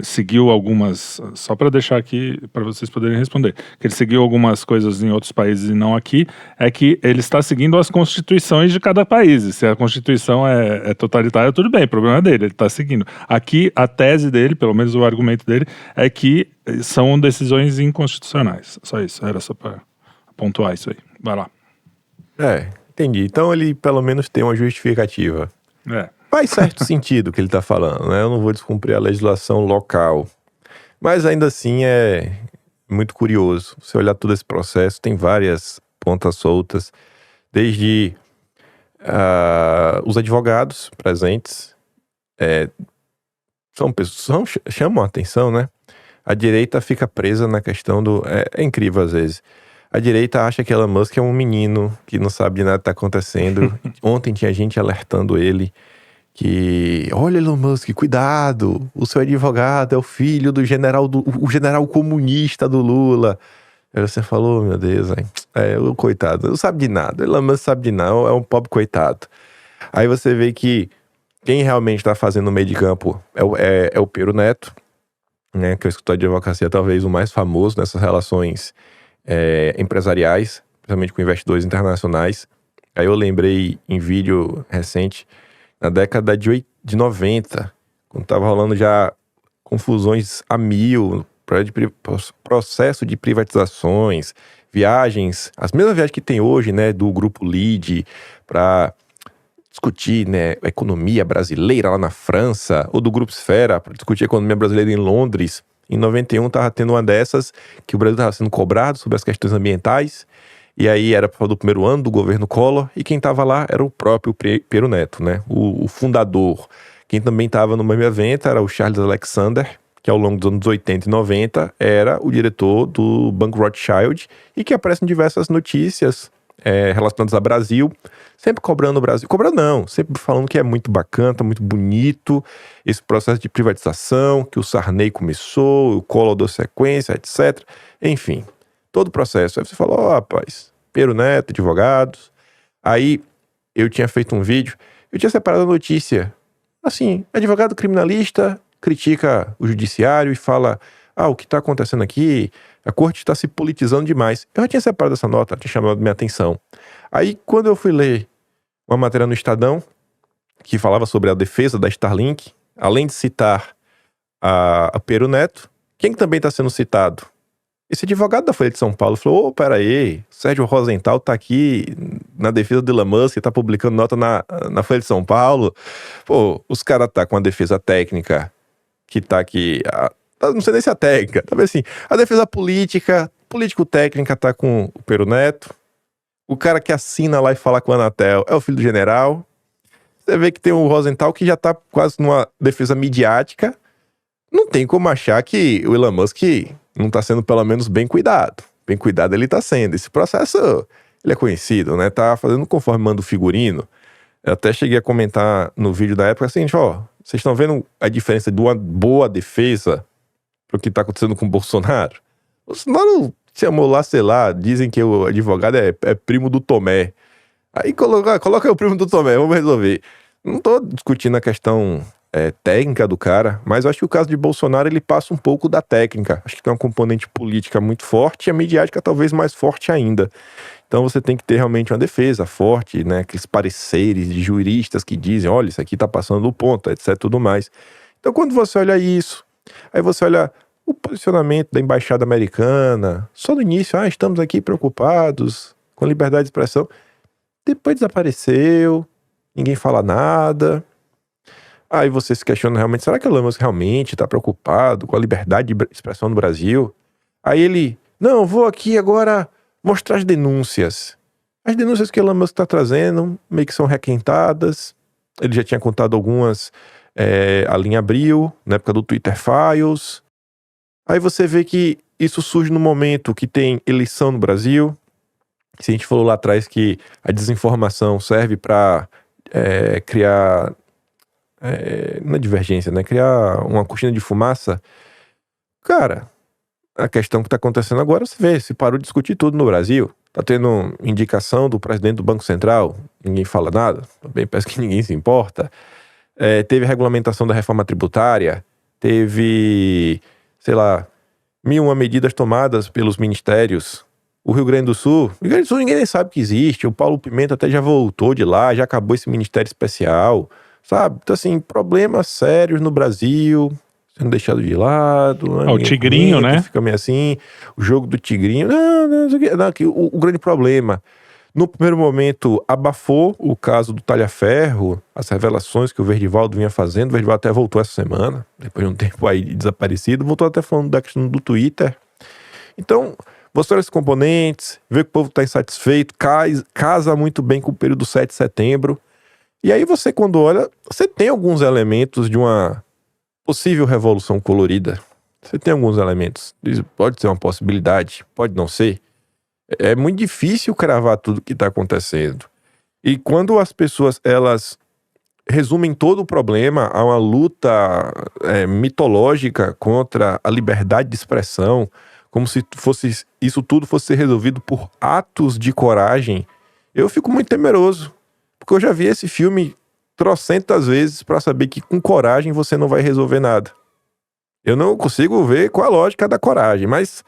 seguiu algumas, só para deixar aqui para vocês poderem responder, que ele seguiu algumas coisas em outros países e não aqui, é que ele está seguindo as constituições de cada país. Se a constituição é totalitária, tudo bem, o problema é dele, ele está seguindo. Aqui, a tese dele, pelo menos o argumento dele, é que são decisões inconstitucionais. Só isso, era só para pontuar isso aí. Vai lá. Entendi. Então ele pelo menos tem uma justificativa. Faz certo sentido o que ele está falando, né? Eu não vou descumprir a legislação local. Mas ainda assim é muito curioso. Se olhar todo esse processo, tem várias pontas soltas. Desde os advogados presentes são pessoas, chamam a atenção, né? A direita fica presa na questão do... É incrível às vezes. A direita acha que Elon Musk é um menino que não sabe de nada que está acontecendo. Ontem tinha gente alertando ele que... Olha, Elon Musk, cuidado! O seu advogado é o filho do general comunista do Lula. Aí você falou, meu Deus, o coitado, não sabe de nada. Elon Musk sabe de nada, é um pobre coitado. Aí você vê que quem realmente está fazendo o meio de campo é o Pero Neto, né, que é o escritório de advocacia talvez o mais famoso nessas relações empresariais, principalmente com investidores internacionais. Aí eu lembrei em vídeo recente, na década de 90, quando estava rolando já confusões a mil, processo de privatizações, viagens, as mesmas viagens que tem hoje, né, do grupo LEAD para discutir, né, a economia brasileira lá na França, ou do Grupo Esfera para discutir a economia brasileira em Londres. Em 91 estava tendo uma dessas que o Brasil estava sendo cobrado sobre as questões ambientais, e aí era para falar do primeiro ano do governo Collor, e quem estava lá era o próprio Pero Neto, né, o fundador. Quem também estava no mesmo evento era o Charles Alexander, que ao longo dos anos 80 e 90 era o diretor do Banco Rothschild, e que aparece em diversas notícias relacionadas ao Brasil, sempre cobrando o Brasil. Cobrando não, sempre falando que é muito bacana, tá muito bonito esse processo de privatização, que o Sarney começou, o Collor deu sequência, etc. Enfim, todo o processo. Aí você falou, rapaz, Pero Neto, advogados. Aí eu tinha feito um vídeo, eu tinha separado a notícia. Assim, advogado criminalista critica o judiciário e fala, o que está acontecendo aqui, a corte está se politizando demais. Eu já tinha separado essa nota, tinha chamado minha atenção. Aí, quando eu fui ler uma matéria no Estadão, que falava sobre a defesa da Starlink, além de citar a Pero Neto, quem também está sendo citado? Esse advogado da Folha de São Paulo falou, peraí, Sérgio Rosenthal está aqui na defesa do Elon Musk, está publicando nota na Folha de São Paulo. Pô, os caras tá com a defesa técnica que tá aqui... não sei nem se é a técnica, talvez assim, a defesa político-técnica tá com o Pero Neto, o cara que assina lá e fala com a Anatel é o filho do general. Você vê que tem o Rosenthal que já tá quase numa defesa midiática. Não tem como achar que o Elon Musk não tá sendo pelo menos bem cuidado. Bem cuidado ele tá sendo. Esse processo, ele é conhecido, né? Tá fazendo conforme manda o figurino. Eu até cheguei a comentar no vídeo da época assim, vocês estão vendo a diferença de uma boa defesa pro que tá acontecendo com o Bolsonaro? O Bolsonaro chamou lá, sei lá, dizem que o advogado é primo do Tomé. Aí coloca o primo do Tomé, vamos resolver. Não tô discutindo a questão técnica do cara, mas eu acho que o caso de Bolsonaro, ele passa um pouco da técnica. Acho que tem uma componente política muito forte e a midiática talvez mais forte ainda. Então você tem que ter realmente uma defesa forte, né? Aqueles pareceres de juristas que dizem, olha, isso aqui tá passando do ponto, etc, tudo mais. Então quando você olha isso, aí você olha o posicionamento da embaixada americana, só no início, estamos aqui preocupados com a liberdade de expressão. Depois desapareceu, ninguém fala nada. Aí você se questiona realmente, será que o Elon Musk realmente está preocupado com a liberdade de expressão no Brasil? Aí ele, não, vou aqui agora mostrar as denúncias. As denúncias que o Elon Musk está trazendo meio que são requentadas. Ele já tinha contado algumas ali em abril, na época do Twitter Files. Aí você vê que isso surge no momento que tem eleição no Brasil. Se a gente falou lá atrás que a desinformação serve para criar... não é divergência, né? Criar uma cortina de fumaça. Cara, a questão que está acontecendo agora, você vê, se parou de discutir tudo no Brasil. Tá tendo indicação do presidente do Banco Central, ninguém fala nada, também parece que ninguém se importa. Teve a regulamentação da reforma tributária, teve, sei lá, 1.001 medidas tomadas pelos ministérios. O Rio Grande do Sul ninguém nem sabe que existe, o Paulo Pimenta até já voltou de lá, já acabou esse ministério especial, sabe? Então assim, problemas sérios no Brasil... sendo deixado de lado. O Tigrinho, né? Fica meio assim, o jogo do Tigrinho. O grande problema, no primeiro momento, abafou o caso do Talhaferro, as revelações que o Verdivaldo vinha fazendo. O Verdivaldo até voltou essa semana, depois de um tempo aí desaparecido, voltou até falando da questão do Twitter. Então, mostrar esses componentes, ver que o povo está insatisfeito, casa muito bem com o período do 7 de setembro. E aí você, quando olha, você tem alguns elementos de uma possível revolução colorida. Você tem alguns elementos. Pode ser uma possibilidade, pode não ser. É muito difícil cravar tudo que está acontecendo. E quando as pessoas, elas resumem todo o problema a uma luta mitológica contra a liberdade de expressão, como se isso tudo fosse ser resolvido por atos de coragem, eu fico muito temeroso. Porque eu já vi esse filme trocentas vezes para saber que com coragem você não vai resolver nada. Eu não consigo ver qual a lógica da coragem, mas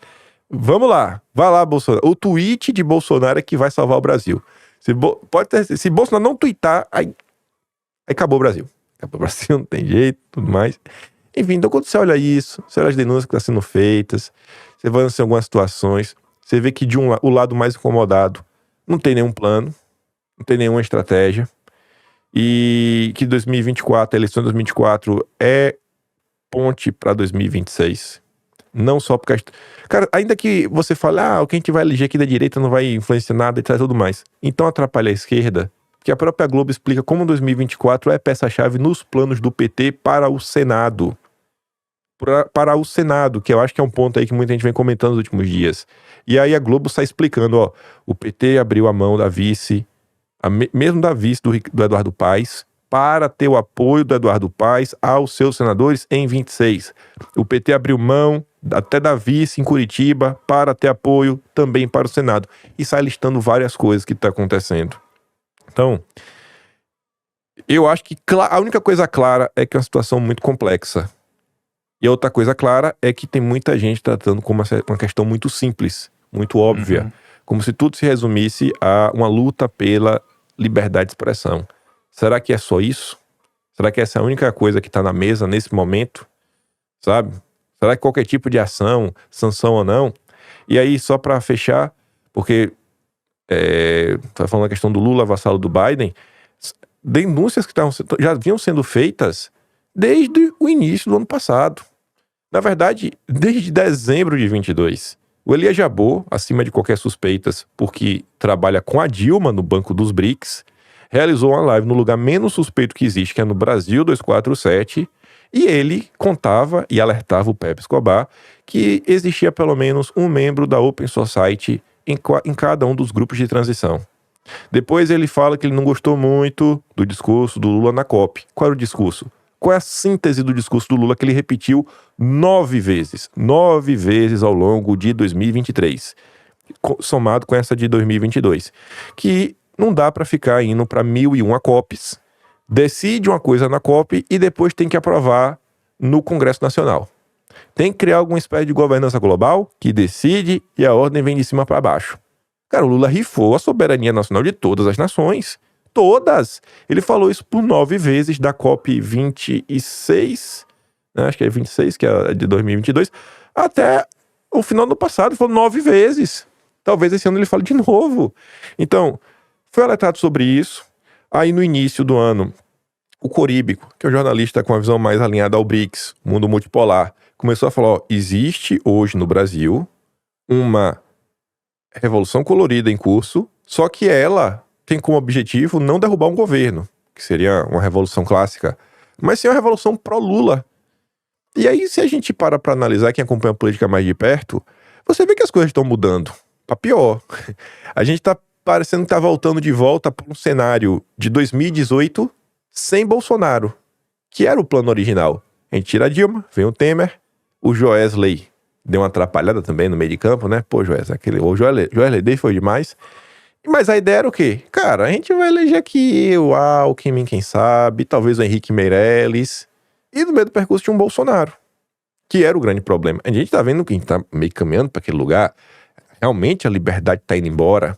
vamos lá, vai lá, Bolsonaro. O tweet de Bolsonaro é que vai salvar o Brasil. Se Bolsonaro não tweetar, aí acabou o Brasil. Acabou o Brasil, não tem jeito, tudo mais. Enfim, então quando você olha isso, você olha as denúncias que estão sendo feitas, você vai em algumas situações, você vê que o lado mais incomodado não tem nenhum plano, não tem nenhuma estratégia, e que 2024, a eleição de 2024 é ponte para 2026. Não só porque... Cara, ainda que você fale, o que a gente vai eleger aqui da direita não vai influenciar nada e tudo mais. Então atrapalha a esquerda, que a própria Globo explica como 2024 é peça-chave nos planos do PT para o Senado. Para o Senado, que eu acho que é um ponto aí que muita gente vem comentando nos últimos dias. E aí a Globo sai explicando, o PT abriu a mão da vice, mesmo da vice do Eduardo Paes, para ter o apoio do Eduardo Paes aos seus senadores em 26. O PT abriu mão até da vice em Curitiba para ter apoio também para o Senado. E sai listando várias coisas que está acontecendo. Então, eu acho que a única coisa clara é que é uma situação muito complexa. E a outra coisa clara é que tem muita gente tratando como uma questão muito simples, muito óbvia. Como se tudo se resumisse a uma luta pela liberdade de expressão. Será que é só isso? Será que essa é a única coisa que está na mesa nesse momento? Sabe? Será que qualquer tipo de ação, sanção ou não? E aí, só para fechar, porque tá falando a questão do Lula, vassalo do Biden, denúncias que já vinham sendo feitas desde o início do ano passado. Na verdade, desde dezembro de 22. O Elias Jabbour, acima de qualquer suspeitas, porque trabalha com a Dilma no Banco dos BRICS, realizou uma live no lugar menos suspeito que existe, que é no Brasil 247, e ele contava e alertava o Pepe Escobar que existia pelo menos um membro da Open Society em cada um dos grupos de transição. Depois ele fala que ele não gostou muito do discurso do Lula na COP. Qual era o discurso? Qual é a síntese do discurso do Lula que ele repetiu 9 vezes? 9 vezes ao longo de 2023, somado com essa de 2022. Que não dá para ficar indo para 1.001 COPs, decide uma coisa na COP e depois tem que aprovar no Congresso Nacional. Tem que criar alguma espécie de governança global que decide e a ordem vem de cima para baixo. Cara, o Lula rifou a soberania nacional de todas as nações. Todas! Ele falou isso por 9 vezes da COP 26, né, acho que é 26, que é de 2022, até o final do passado, ele falou 9 vezes. Talvez esse ano ele fale de novo. Então, foi alertado sobre isso. Aí no início do ano, o Coríbico, que é um jornalista com a visão mais alinhada ao BRICS, mundo multipolar, começou a falar, existe hoje no Brasil uma revolução colorida em curso, só que ela tem como objetivo não derrubar um governo, que seria uma revolução clássica, mas sim uma revolução pró-Lula. E aí, se a gente para analisar, quem acompanha a política mais de perto, você vê que as coisas estão mudando para pior. A gente tá parecendo que tá voltando de volta para um cenário de 2018 sem Bolsonaro, que era o plano original. A gente tira a Dilma, vem o Temer, o Joesley deu uma atrapalhada também no meio de campo, né? Pô, o Joesley Day foi demais. Mas a ideia era o quê? Cara, a gente vai eleger aqui o Alckmin, quem sabe, talvez o Henrique Meirelles, e no meio do percurso tinha um Bolsonaro, que era o grande problema. A gente tá vendo que a gente tá meio caminhando para aquele lugar, realmente a liberdade tá indo embora.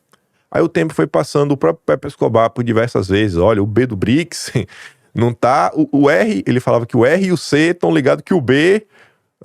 Aí o tempo foi passando, o próprio Pepe Escobar por diversas vezes, olha, o B do BRICS não tá, o R, ele falava que o R e o C estão ligados que o B,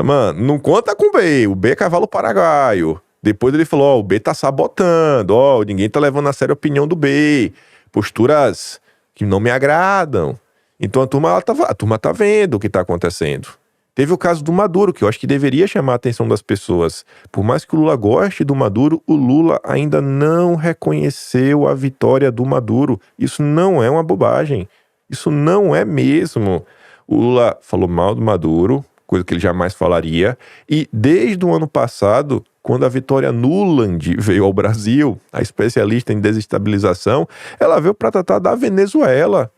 mano, não conta com o B é cavalo paraguaio. Depois ele falou, o B tá sabotando, ninguém tá levando a sério a opinião do B, posturas que não me agradam. Então a turma tá vendo o que tá acontecendo. Teve o caso do Maduro, que eu acho que deveria chamar a atenção das pessoas. Por mais que o Lula goste do Maduro, o Lula ainda não reconheceu a vitória do Maduro. Isso não é uma bobagem. Isso não é mesmo. O Lula falou mal do Maduro, coisa que ele jamais falaria. E desde o ano passado, quando a Vitória Nuland veio ao Brasil, a especialista em desestabilização, ela veio para tratar da Venezuela.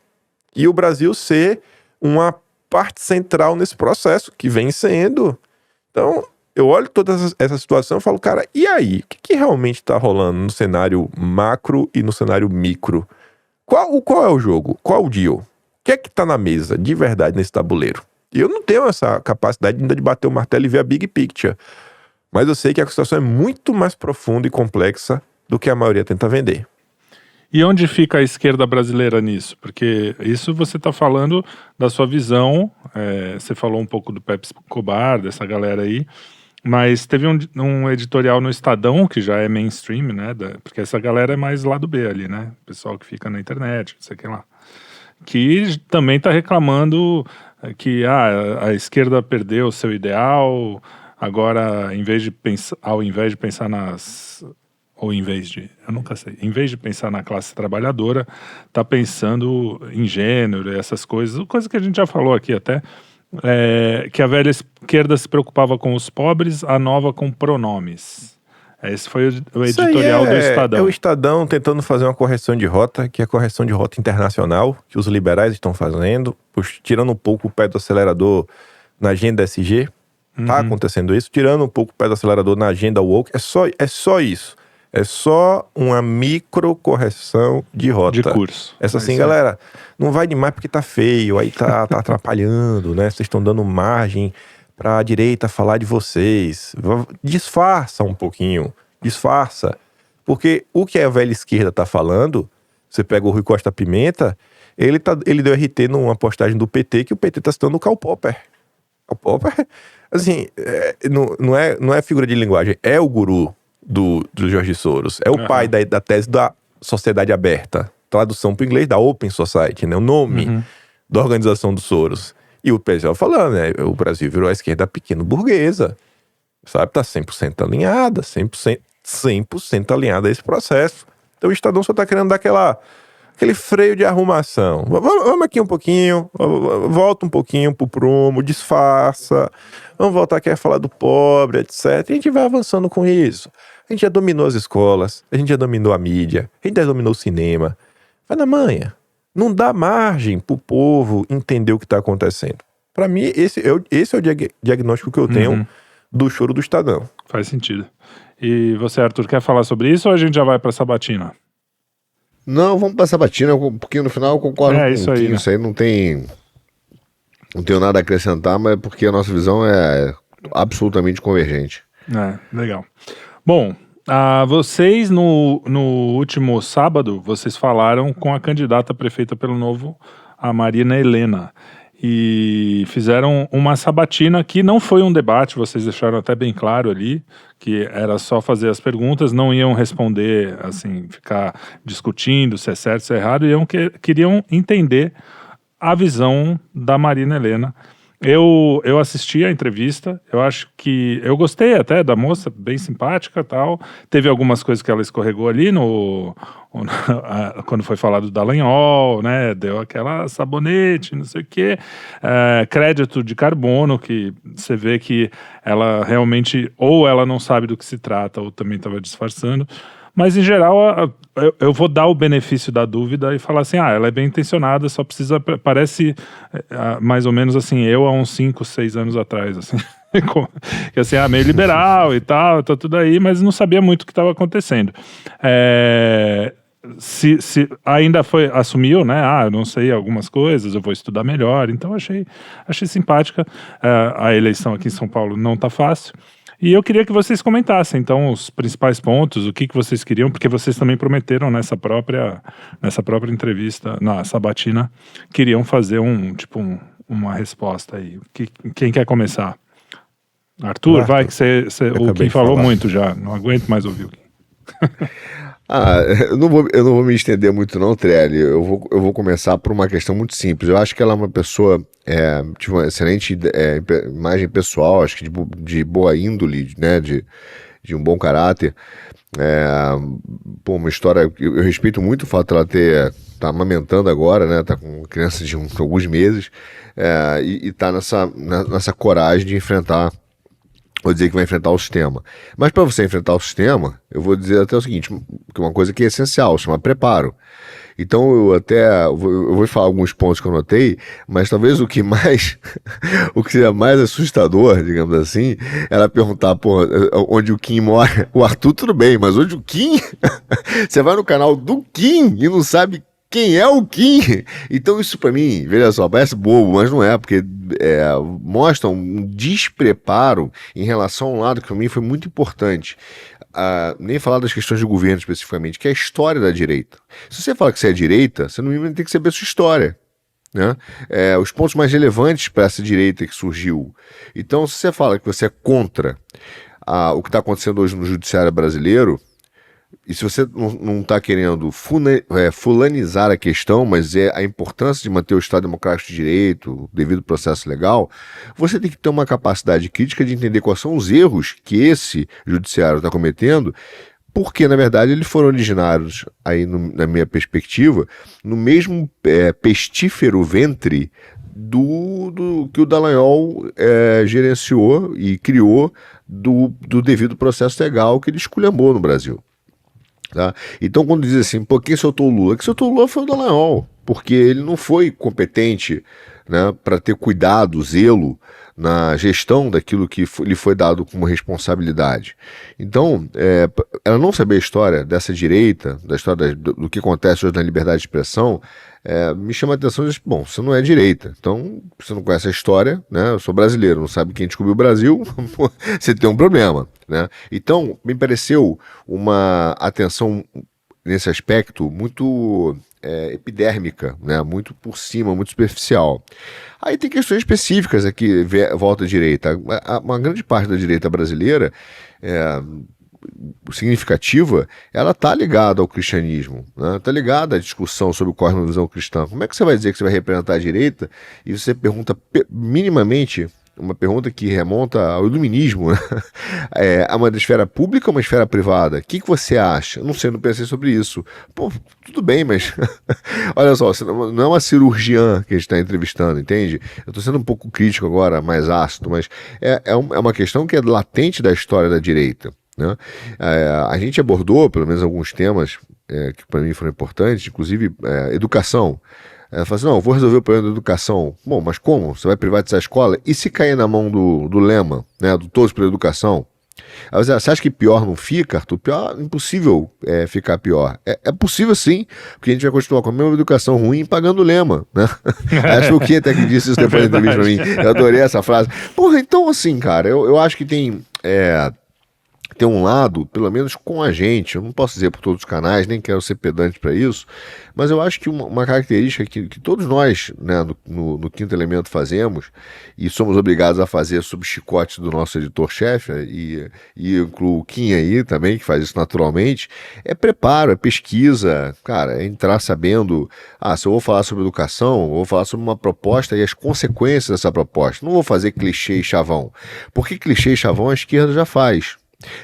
E o Brasil ser uma parte central nesse processo, que vem sendo. Então, eu olho toda essa situação e falo, cara, e aí? O que realmente está rolando no cenário macro e no cenário micro? Qual é o jogo? Qual o deal? O que é que está na mesa, de verdade, nesse tabuleiro? E eu não tenho essa capacidade ainda de bater o martelo e ver a big picture. Mas eu sei que a situação é muito mais profunda e complexa do que a maioria tenta vender. E onde fica a esquerda brasileira nisso? Porque isso você está falando da sua visão, você falou um pouco do Pepe Escobar, dessa galera aí, mas teve um editorial no Estadão, que já é mainstream, né? Porque essa galera é mais lado B ali, né? O pessoal que fica na internet, não sei o que lá. Que também está reclamando que a esquerda perdeu o seu ideal, agora, em vez de pensar nas... ou em vez de pensar na classe trabalhadora, tá pensando em gênero e essas coisas, coisa que a gente já falou aqui até, que a velha esquerda se preocupava com os pobres, a nova com pronomes. Esse foi o editorial do Estadão. É o Estadão tentando fazer uma correção de rota, que é a correção de rota internacional, que os liberais estão fazendo, tirando um pouco o pé do acelerador na agenda SG, tá acontecendo isso, tirando um pouco o pé do acelerador na agenda woke, é só isso. É só uma microcorreção de rota. De curso. Essa assim, galera, não vai demais porque tá feio, aí tá atrapalhando, né? Vocês estão dando margem pra direita falar de vocês. Disfarça um pouquinho, disfarça. Porque o que a velha esquerda tá falando, você pega o Rui Costa Pimenta, ele deu RT numa postagem do PT, que o PT tá citando o Karl Popper. Karl Popper, assim, não é figura de linguagem, é o guru do Jorge Soros. É o pai da tese da sociedade aberta. Tradução para o inglês da Open Society, né? O nome da organização do Soros. E o pessoal falando, né? O Brasil virou a esquerda pequeno burguesa. Sabe? Tá 100% alinhada, 100% alinhada a esse processo. Então o Estadão só tá querendo dar aquele freio de arrumação. Vamos aqui um pouquinho, volta um pouquinho pro prumo, disfarça. Vamos voltar aqui a falar do pobre, etc. E a gente vai avançando com isso. A gente já dominou as escolas, a gente já dominou a mídia, a gente já dominou o cinema. Vai na manha. Não dá margem pro povo entender o que tá acontecendo. Para mim, esse é o diagnóstico que eu tenho do choro do Estadão. Faz sentido. E você, Arthur, quer falar sobre isso ou a gente já vai pra sabatina? Não, vamos pra sabatina, porque no final eu concordo com isso aí, né? Isso aí não tenho nada a acrescentar, mas porque a nossa visão é absolutamente convergente. Legal. Bom, vocês no último sábado, vocês falaram com a candidata prefeita pelo Novo, a Marina Helena, e fizeram uma sabatina que não foi um debate, vocês deixaram até bem claro ali, que era só fazer as perguntas, não iam responder, assim, ficar discutindo se é certo, se é errado, queriam entender a visão da Marina Helena. Eu assisti a entrevista, eu acho que... Eu gostei até da moça, bem simpática e tal. Teve algumas coisas que ela escorregou ali quando foi falado do Dallagnol, né? Deu aquela sabonete, não sei o quê. Crédito de carbono, que você vê que ela realmente... Ou ela não sabe do que se trata, ou também estava disfarçando. Mas, em geral, eu vou dar o benefício da dúvida e falar assim, ela é bem intencionada, só precisa... Parece mais ou menos assim, eu há uns 5, 6 anos atrás, assim. Que assim, meio liberal e tal, tá tudo aí, mas não sabia muito o que estava acontecendo. Se ainda assumiu, né? Eu não sei algumas coisas, eu vou estudar melhor. Então, achei simpática. A eleição aqui em São Paulo não tá fácil. E eu queria que vocês comentassem, então, os principais pontos, o que vocês queriam, porque vocês também prometeram nessa própria entrevista, na sabatina, queriam fazer uma resposta aí. Quem quer começar? Arthur, vai, que o Kim falou muito já, não aguento mais ouvir o Kim. Eu não vou me estender muito não, Trelli. Eu vou começar por uma questão muito simples. Eu acho que ela é uma pessoa de uma excelente imagem pessoal, acho que de boa índole, né, de um bom caráter. Uma história... Eu respeito muito o fato de ela tá amamentando agora, né, tá com criança de alguns meses, e tá nessa coragem de enfrentar... Vou dizer que vai enfrentar o sistema. Mas para você enfrentar o sistema, eu vou dizer até o seguinte, que uma coisa que é essencial, chama preparo. Então eu vou falar alguns pontos que eu notei, mas talvez o que seja mais assustador, digamos assim, era perguntar, onde o Kim mora. O Arthur tudo bem, mas onde o Kim? Você vai no canal do Kim e não sabe quem é o Kim? Então isso pra mim, veja só, parece bobo, mas não é, porque mostra um despreparo em relação a um lado que pra mim foi muito importante. Nem falar das questões de governo especificamente, que é a história da direita. Se você fala que você é direita, você não tem que saber a sua história, né? Os pontos mais relevantes para essa direita que surgiu. Então, se você fala que você é contra o que está acontecendo hoje no judiciário brasileiro, e se você não está querendo fulanizar a questão, mas a importância de manter o Estado Democrático de Direito, o devido processo legal, você tem que ter uma capacidade crítica de entender quais são os erros que esse judiciário está cometendo, porque, na verdade, eles foram originários, aí na minha perspectiva, no mesmo pestífero ventre que o Dallagnol gerenciou e criou do devido processo legal que ele esculhambou no Brasil. Tá? Então, quando diz assim, quem soltou o Lula? Quem soltou o Lula foi o Dallagnol, porque ele não foi competente, né, para ter cuidado, zelo na gestão daquilo que lhe foi dado como responsabilidade. Então, ela não saber a história dessa direita, da história do que acontece hoje na liberdade de expressão, me chama a atenção e diz, você não é direita, então você não conhece a história, né? Eu sou brasileiro, não sabe quem descobriu o Brasil, você tem um problema, né? Então, me pareceu uma atenção nesse aspecto muito epidérmica, né? Muito por cima, muito superficial. Aí tem questões específicas aqui, volta à direita. Uma grande parte da direita brasileira significativa, ela está ligada ao cristianismo, né? Está ligada à discussão sobre o cosmovisão cristã. Como é que você vai dizer que você vai representar a direita e você pergunta minimamente, uma pergunta que remonta ao iluminismo, né? É uma esfera pública ou uma esfera privada? O que você acha? Não sei, não pensei sobre isso. Tudo bem, mas olha só, não é uma cirurgiã que a gente está entrevistando, entende? Eu estou sendo um pouco crítico agora, mais ácido, mas é uma questão que é latente da história da direita, né? A gente abordou, pelo menos, alguns temas que para mim foram importantes, inclusive educação. Ela fala assim, não, eu vou resolver o problema da educação. Bom, mas como? Você vai privatizar a escola? E se cair na mão do Lema, né, do Todos pela Educação? Você acha que pior não fica, Arthur? Pior, impossível ficar pior. É possível sim, porque a gente vai continuar com a mesma educação ruim pagando o Lema, né? Acho que o Kim até que disse isso depois da entrevista pra mim. Eu adorei essa frase. Então assim, cara, eu acho que tem tem um lado, pelo menos com a gente, eu não posso dizer por todos os canais, nem quero ser pedante para isso, mas eu acho que uma característica que todos nós, né, no Quinto Elemento fazemos, e somos obrigados a fazer sob chicote do nosso editor-chefe, e incluo o Kim aí também, que faz isso naturalmente, é preparo, é pesquisa, cara, é entrar sabendo, se eu vou falar sobre educação, eu vou falar sobre uma proposta e as consequências dessa proposta, não vou fazer clichê e chavão, porque clichê e chavão a esquerda já faz.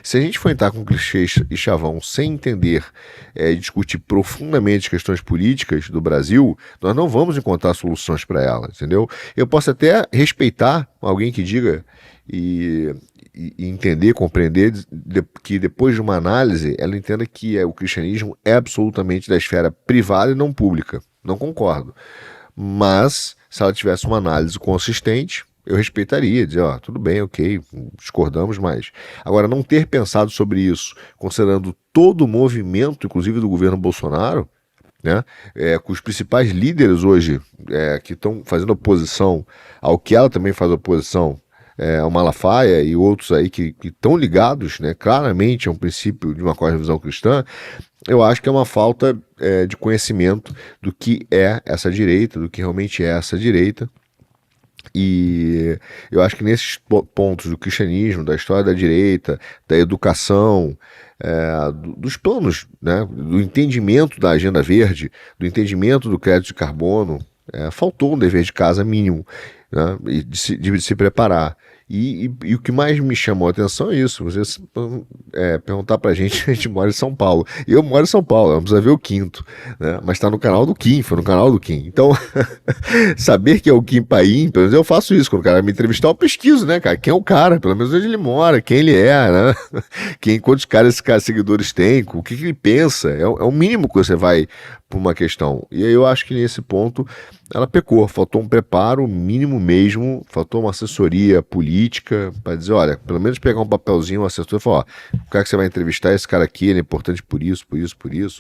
Se a gente for entrar com clichês e chavão sem entender e discutir profundamente questões políticas do Brasil, nós não vamos encontrar soluções para elas, entendeu? Eu posso até respeitar alguém que diga e entender, compreender que depois de uma análise, ela entenda que o cristianismo é absolutamente da esfera privada e não pública. Não concordo. Mas, se ela tivesse uma análise consistente, eu respeitaria, dizer, tudo bem, ok, discordamos, mas... Agora, não ter pensado sobre isso, considerando todo o movimento, inclusive do governo Bolsonaro, né, com os principais líderes hoje que estão fazendo oposição ao que ela também faz oposição, ao Malafaia e outros aí que estão ligados, né, claramente a um princípio de uma cosmovisão cristã, eu acho que é uma falta de conhecimento do que é essa direita, do que realmente é essa direita. E eu acho que nesses pontos do cristianismo, da história da direita, da educação, dos planos, né, do entendimento da agenda verde, do entendimento do crédito de carbono, faltou um dever de casa mínimo, né, de se preparar. E o que mais me chamou a atenção é isso, você perguntar pra gente, a gente mora em São Paulo. Eu moro em São Paulo, vamos ver o Quinto, né? Mas tá no canal do Kim, foi no canal do Kim. Então, saber que é o Kim Paim, pelo menos eu faço isso, quando o cara me entrevistar, eu pesquiso, né, cara? Quem é o cara, pelo menos onde ele mora, quem ele é, né? Quantos caras esses seguidores tem, o que ele pensa, é o mínimo que você vai por uma questão. E aí eu acho que nesse ponto ela pecou, faltou um preparo mínimo mesmo, faltou uma assessoria política para dizer, olha, pelo menos pegar um papelzinho, um assessor e falar, o cara que você vai entrevistar, esse cara aqui, ele é importante por isso,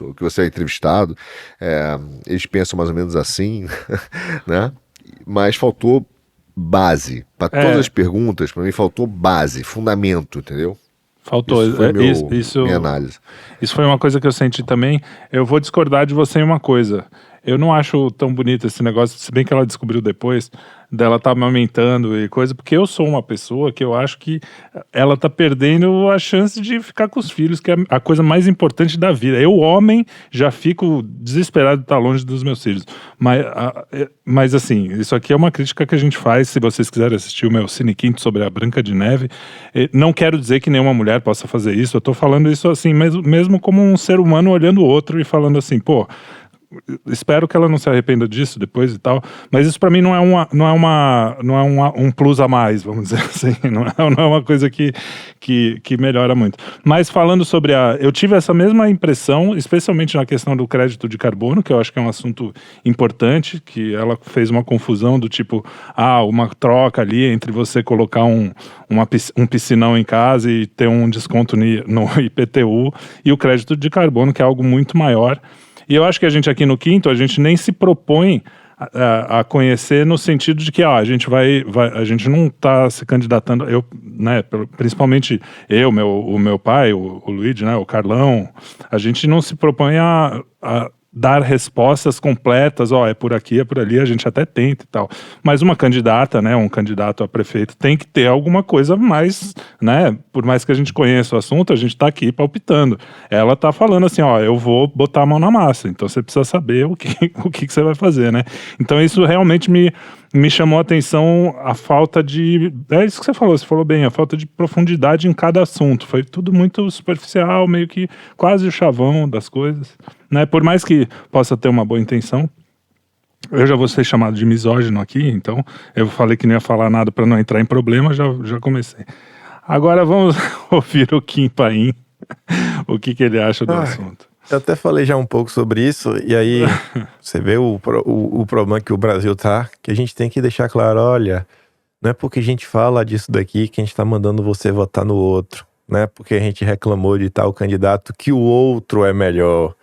o que você é entrevistado, eles pensam mais ou menos assim, né? Mas faltou base, para todas as perguntas, para mim faltou base, fundamento, entendeu? Faltou, minha análise. Isso foi uma coisa que eu senti também. Eu vou discordar de você em uma coisa. Eu não acho tão bonito esse negócio, se bem que ela descobriu depois, dela tá amamentando e coisa, porque eu sou uma pessoa que eu acho que ela tá perdendo a chance de ficar com os filhos, que é a coisa mais importante da vida. Eu, homem, já fico desesperado de estar longe dos meus filhos. Mas assim, isso aqui é uma crítica que a gente faz, se vocês quiserem assistir o meu Cine Quinto sobre a Branca de Neve. Não quero dizer que nenhuma mulher possa fazer isso, eu tô falando isso assim, mesmo como um ser humano olhando o outro e falando assim, pô, espero que ela não se arrependa disso depois e tal, mas isso pra mim não é um plus a mais, vamos dizer assim, não é uma coisa que melhora muito. Mas falando sobre eu tive essa mesma impressão, especialmente na questão do crédito de carbono, que eu acho que é um assunto importante, que ela fez uma confusão do tipo, uma troca ali entre você colocar um piscinão em casa e ter um desconto no IPTU e o crédito de carbono, que é algo muito maior. E eu acho que a gente aqui no Quinto, a gente nem se propõe a conhecer no sentido de que a gente a gente não está se candidatando, né, principalmente o meu pai, o Luigi, né, o Carlão, a gente não se propõe a dar respostas completas, é por aqui, é por ali, a gente até tenta e tal. Mas uma candidata, né, um candidato a prefeito tem que ter alguma coisa mais, né, por mais que a gente conheça o assunto, a gente tá aqui palpitando. Ela tá falando assim, eu vou botar a mão na massa, então você precisa saber o que você vai fazer, né. Então isso realmente me chamou a atenção a falta de... É isso que você falou bem, a falta de profundidade em cada assunto. Foi tudo muito superficial, meio que quase o chavão das coisas, né? Por mais que possa ter uma boa intenção, eu já vou ser chamado de misógino aqui, então eu falei que não ia falar nada para não entrar em problema, já comecei. Agora vamos ouvir o Kim Paim, o que ele acha do assunto. Eu até falei já um pouco sobre isso, e aí você vê o problema que o Brasil tá, que a gente tem que deixar claro, olha, não é porque a gente fala disso daqui que a gente tá mandando você votar no outro, não é porque a gente reclamou de tal candidato que o outro é melhor.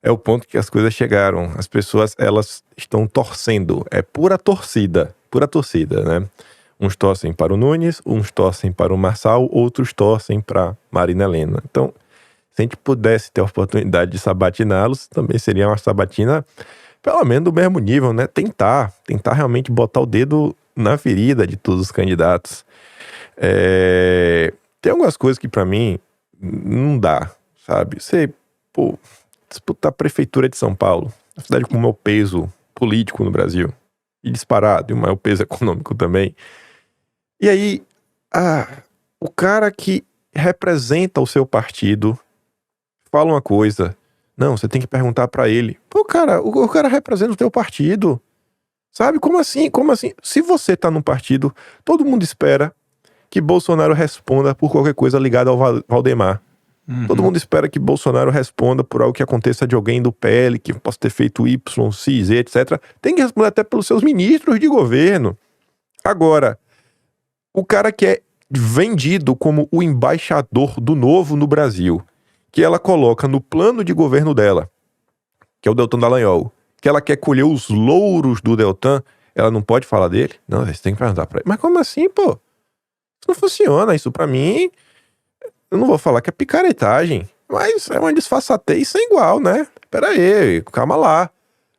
É o ponto que as coisas chegaram. As pessoas, elas estão torcendo, é pura torcida, né? Uns torcem para o Nunes, uns torcem para o Marçal, outros torcem para Marina Helena. Então, se a gente pudesse ter a oportunidade de sabatiná-los, também seria uma sabatina, pelo menos do mesmo nível, né? Tentar realmente botar o dedo na ferida de todos os candidatos. Tem algumas coisas que para mim não dá, sabe? Você, disputar a prefeitura de São Paulo, a cidade com o maior peso político no Brasil, e disparado, e o maior peso econômico também. E aí, o cara que representa o seu partido fala uma coisa. Não, você tem que perguntar pra ele. O cara representa o teu partido. Sabe? Como assim? Como assim? Se você tá num partido, todo mundo espera que Bolsonaro responda por qualquer coisa ligada ao Valdemar. Uhum. Todo mundo espera que Bolsonaro responda por algo que aconteça de alguém do PL, que possa ter feito Y, X, Z, etc. Tem que responder até pelos seus ministros de governo. Agora, o cara que é vendido como o embaixador do novo no Brasil, que ela coloca no plano de governo dela, que é o Deltan Dallagnol, que ela quer colher os louros do Deltan, ela não pode falar dele? Não, você tem que perguntar pra ele. Mas como assim, pô? Isso não funciona. Isso pra mim, eu não vou falar que é picaretagem, mas é uma disfarçatez sem igual, né? Pera aí, calma lá.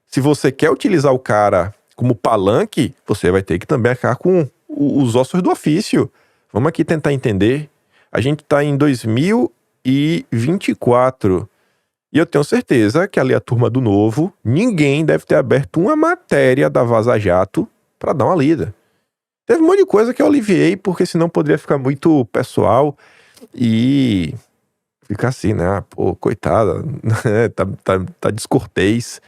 Se você quer utilizar o cara como palanque, você vai ter que também acabar com os ossos do ofício. Vamos aqui tentar entender. A gente tá em 2024 e eu tenho certeza que ali a turma do Novo, ninguém deve ter aberto uma matéria da Vaza Jato pra dar uma lida. Teve um monte de coisa que eu aliviei, porque senão poderia ficar muito pessoal e ficar assim, né? Pô, coitada, tá descortês.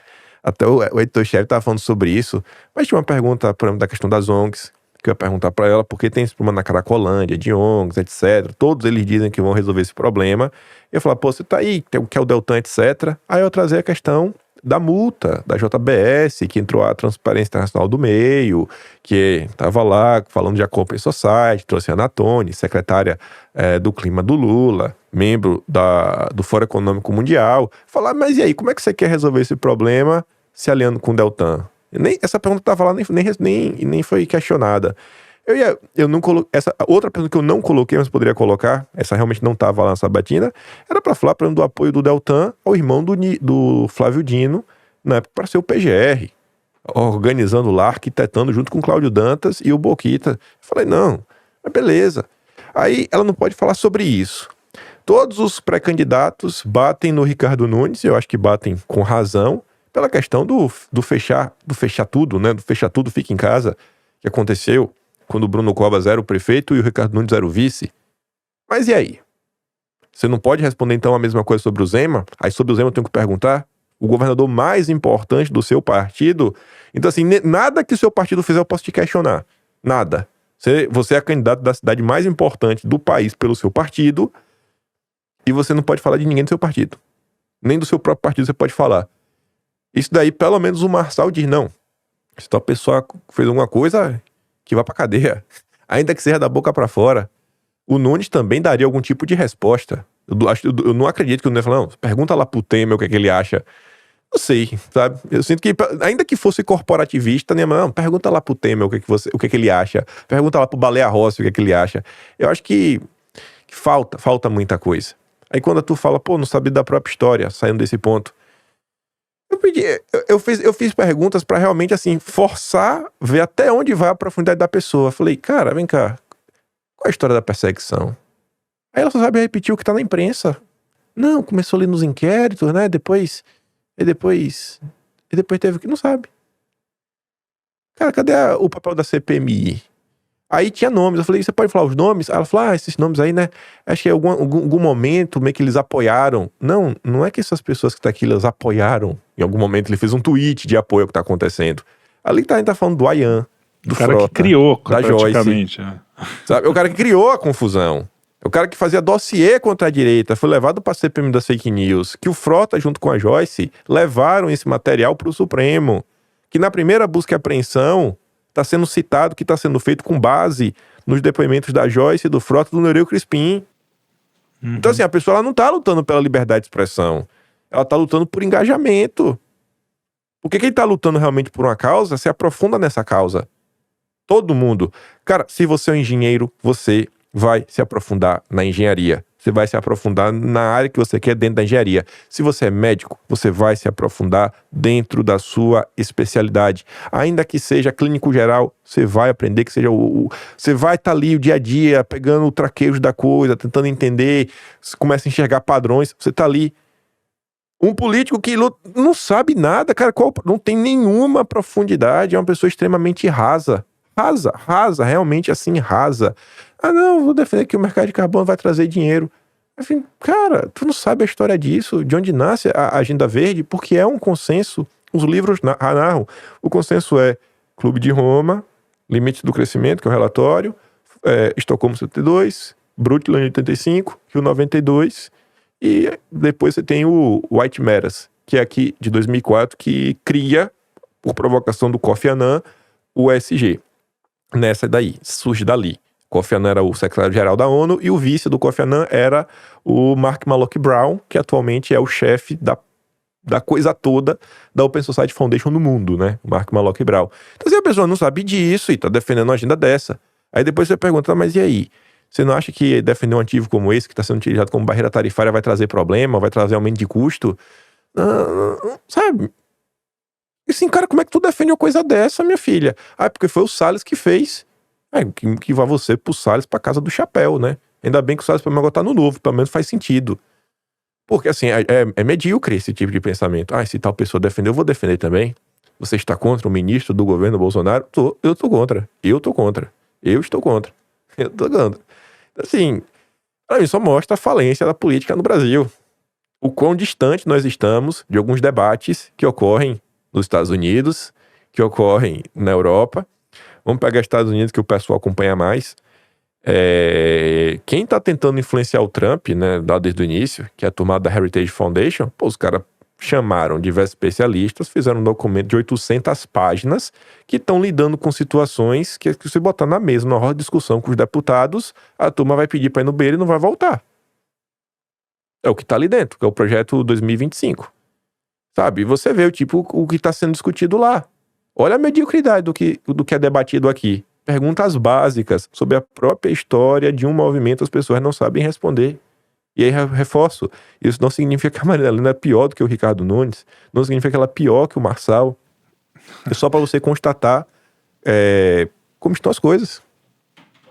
Até o editor-chefe tava falando sobre isso. Mas tinha uma pergunta, por exemplo, da questão das ONGs, que eu ia perguntar pra ela, porque tem esse problema na Cracolândia, de ONGs, etc. Todos eles dizem que vão resolver esse problema. Eu falava, pô, você tá aí, que é o Deltan, etc. Aí eu trazia a questão da multa, da JBS, que entrou a Transparência Internacional do meio, que tava lá falando de Open Society, trouxe a Anatone, secretária do clima do Lula, membro do Fórum Econômico Mundial. Falar, mas e aí, como é que você quer resolver esse problema se aliando com o Deltan? Essa pergunta estava lá, nem foi questionada. Eu não coloquei. Essa outra pergunta que eu não coloquei, mas poderia colocar, essa realmente não estava lá na sabatina, era para falar do apoio do Deltan ao irmão do Flávio Dino, na época, para ser o PGR, organizando lá, arquitetando junto com o Cláudio Dantas e o Boquita. Eu falei, não, mas beleza. Aí ela não pode falar sobre isso. Todos os pré-candidatos batem no Ricardo Nunes, eu acho que batem com razão, pela questão do fechar tudo, né? Do fechar tudo, fica em casa, que aconteceu quando o Bruno Covas era o prefeito e o Ricardo Nunes era o vice. Mas e aí? Você não pode responder então a mesma coisa sobre o Zema? Aí sobre o Zema eu tenho que perguntar, o governador mais importante do seu partido. Então assim, nada que o seu partido fizer eu posso te questionar. Nada. Você é candidato da cidade mais importante do país pelo seu partido e você não pode falar de ninguém do seu partido. Nem do seu próprio partido você pode falar. Isso daí, pelo menos o Marçal diz, não. Se a pessoa fez alguma coisa, que vá pra cadeia. Ainda que seja da boca pra fora. O Nunes também daria algum tipo de resposta. Eu não acredito que o Nunes fale, não, pergunta lá pro Temer o que é que ele acha. Não sei, sabe? Eu sinto que, ainda que fosse corporativista, né, não, pergunta lá pro Temer o que é que ele acha. Pergunta lá pro Baleia Rossi o que é que ele acha. Eu acho que falta muita coisa. Aí quando tu fala, pô, não sabe da própria história, saindo desse ponto. Eu fiz perguntas pra realmente, assim, forçar, ver até onde vai a profundidade da pessoa. Falei, cara, vem cá, qual é a história da perseguição? Aí ela só sabe repetir o que tá na imprensa. Não, começou ali nos inquéritos, né, depois teve que, não sabe. Cara, cadê o papel da CPMI? Aí tinha nomes, eu falei, você pode falar os nomes? Ela falou, esses nomes aí, né, acho que em algum momento meio que eles apoiaram. Não é que essas pessoas que tá aqui, elas apoiaram. Em algum momento ele fez um tweet de apoio ao que tá acontecendo. Ali a gente tá falando do Ayan, do cara Frota, que criou, da praticamente. Joyce. Sabe? É o cara que criou a confusão. É o cara que fazia dossiê contra a direita, foi levado pra CPMI das fake news, que o Frota junto com a Joyce levaram esse material pro Supremo. Que na primeira busca e apreensão está sendo citado que está sendo feito com base nos depoimentos da Joyce, do Frota e do Nereu Crispim. Uhum. Então assim, a pessoa ela não está lutando pela liberdade de expressão. Ela está lutando por engajamento. Porque quem está lutando realmente por uma causa se aprofunda nessa causa. Todo mundo. Cara, se você é um engenheiro, você vai se aprofundar na engenharia. Você vai se aprofundar na área que você quer dentro da engenharia. Se você é médico, você vai se aprofundar dentro da sua especialidade. Ainda que seja clínico geral, você vai aprender que seja você vai estar ali o dia a dia, pegando o traquejo da coisa, tentando entender, você começa a enxergar padrões, você está ali. Um político que não sabe nada, cara, não tem nenhuma profundidade, é uma pessoa extremamente rasa, realmente assim, rasa. Ah, não, vou defender que o mercado de carbono vai trazer dinheiro. Enfim, cara, tu não sabe a história disso, de onde nasce a Agenda Verde, porque é um consenso, os livros narram, o consenso é Clube de Roma, Limites do Crescimento, que é o relatório, Estocolmo 72, Brundtland 85, Rio 92, e depois você tem o White Matters, que é aqui de 2004, que cria, por provocação do Kofi Annan, o ESG. Nessa daí, surge dali. Kofi Annan era o secretário-geral da ONU e o vice do Kofi Annan era o Mark Malloy Brown, que atualmente é o chefe da coisa toda da Open Society Foundation no mundo, né? O Mark Malloy Brown. Então, se a pessoa não sabe disso e tá defendendo uma agenda dessa, aí depois você pergunta, mas e aí? Você não acha que defender um ativo como esse, que está sendo utilizado como barreira tarifária, vai trazer problema, vai trazer aumento de custo? Sabe? E assim, cara, como é que tu defende uma coisa dessa, minha filha? Ah, porque foi o Salles que fez. Que vai você pro Salles pra casa do chapéu, né? Ainda bem que o Salles pelo menos tá no novo, pelo menos faz sentido. Porque assim, é medíocre esse tipo de pensamento. Ah, se tal pessoa defender, eu vou defender também. Você está contra o ministro do governo Bolsonaro? Eu tô contra. Eu estou contra. Assim, pra mim só mostra a falência da política no Brasil. O quão distante nós estamos de alguns debates que ocorrem nos Estados Unidos, que ocorrem na Europa. Vamos pegar Estados Unidos, que o pessoal acompanha mais. Quem tá tentando influenciar o Trump, né, desde o início, que é a turma da Heritage Foundation, os caras chamaram diversos especialistas, fizeram um documento de 800 páginas que estão lidando com situações que se botar na mesa, na roda de discussão com os deputados, a turma vai pedir para ir no beiro e não vai voltar. É o que tá ali dentro, que é o projeto 2025. Sabe? E você vê o que tá sendo discutido lá. Olha a mediocridade do que é debatido aqui. Perguntas básicas sobre a própria história de um movimento, as pessoas não sabem responder. E aí, reforço, isso não significa que a Marina Helena é pior do que o Ricardo Nunes, não significa que ela é pior que o Marçal. É só para você constatar como estão as coisas.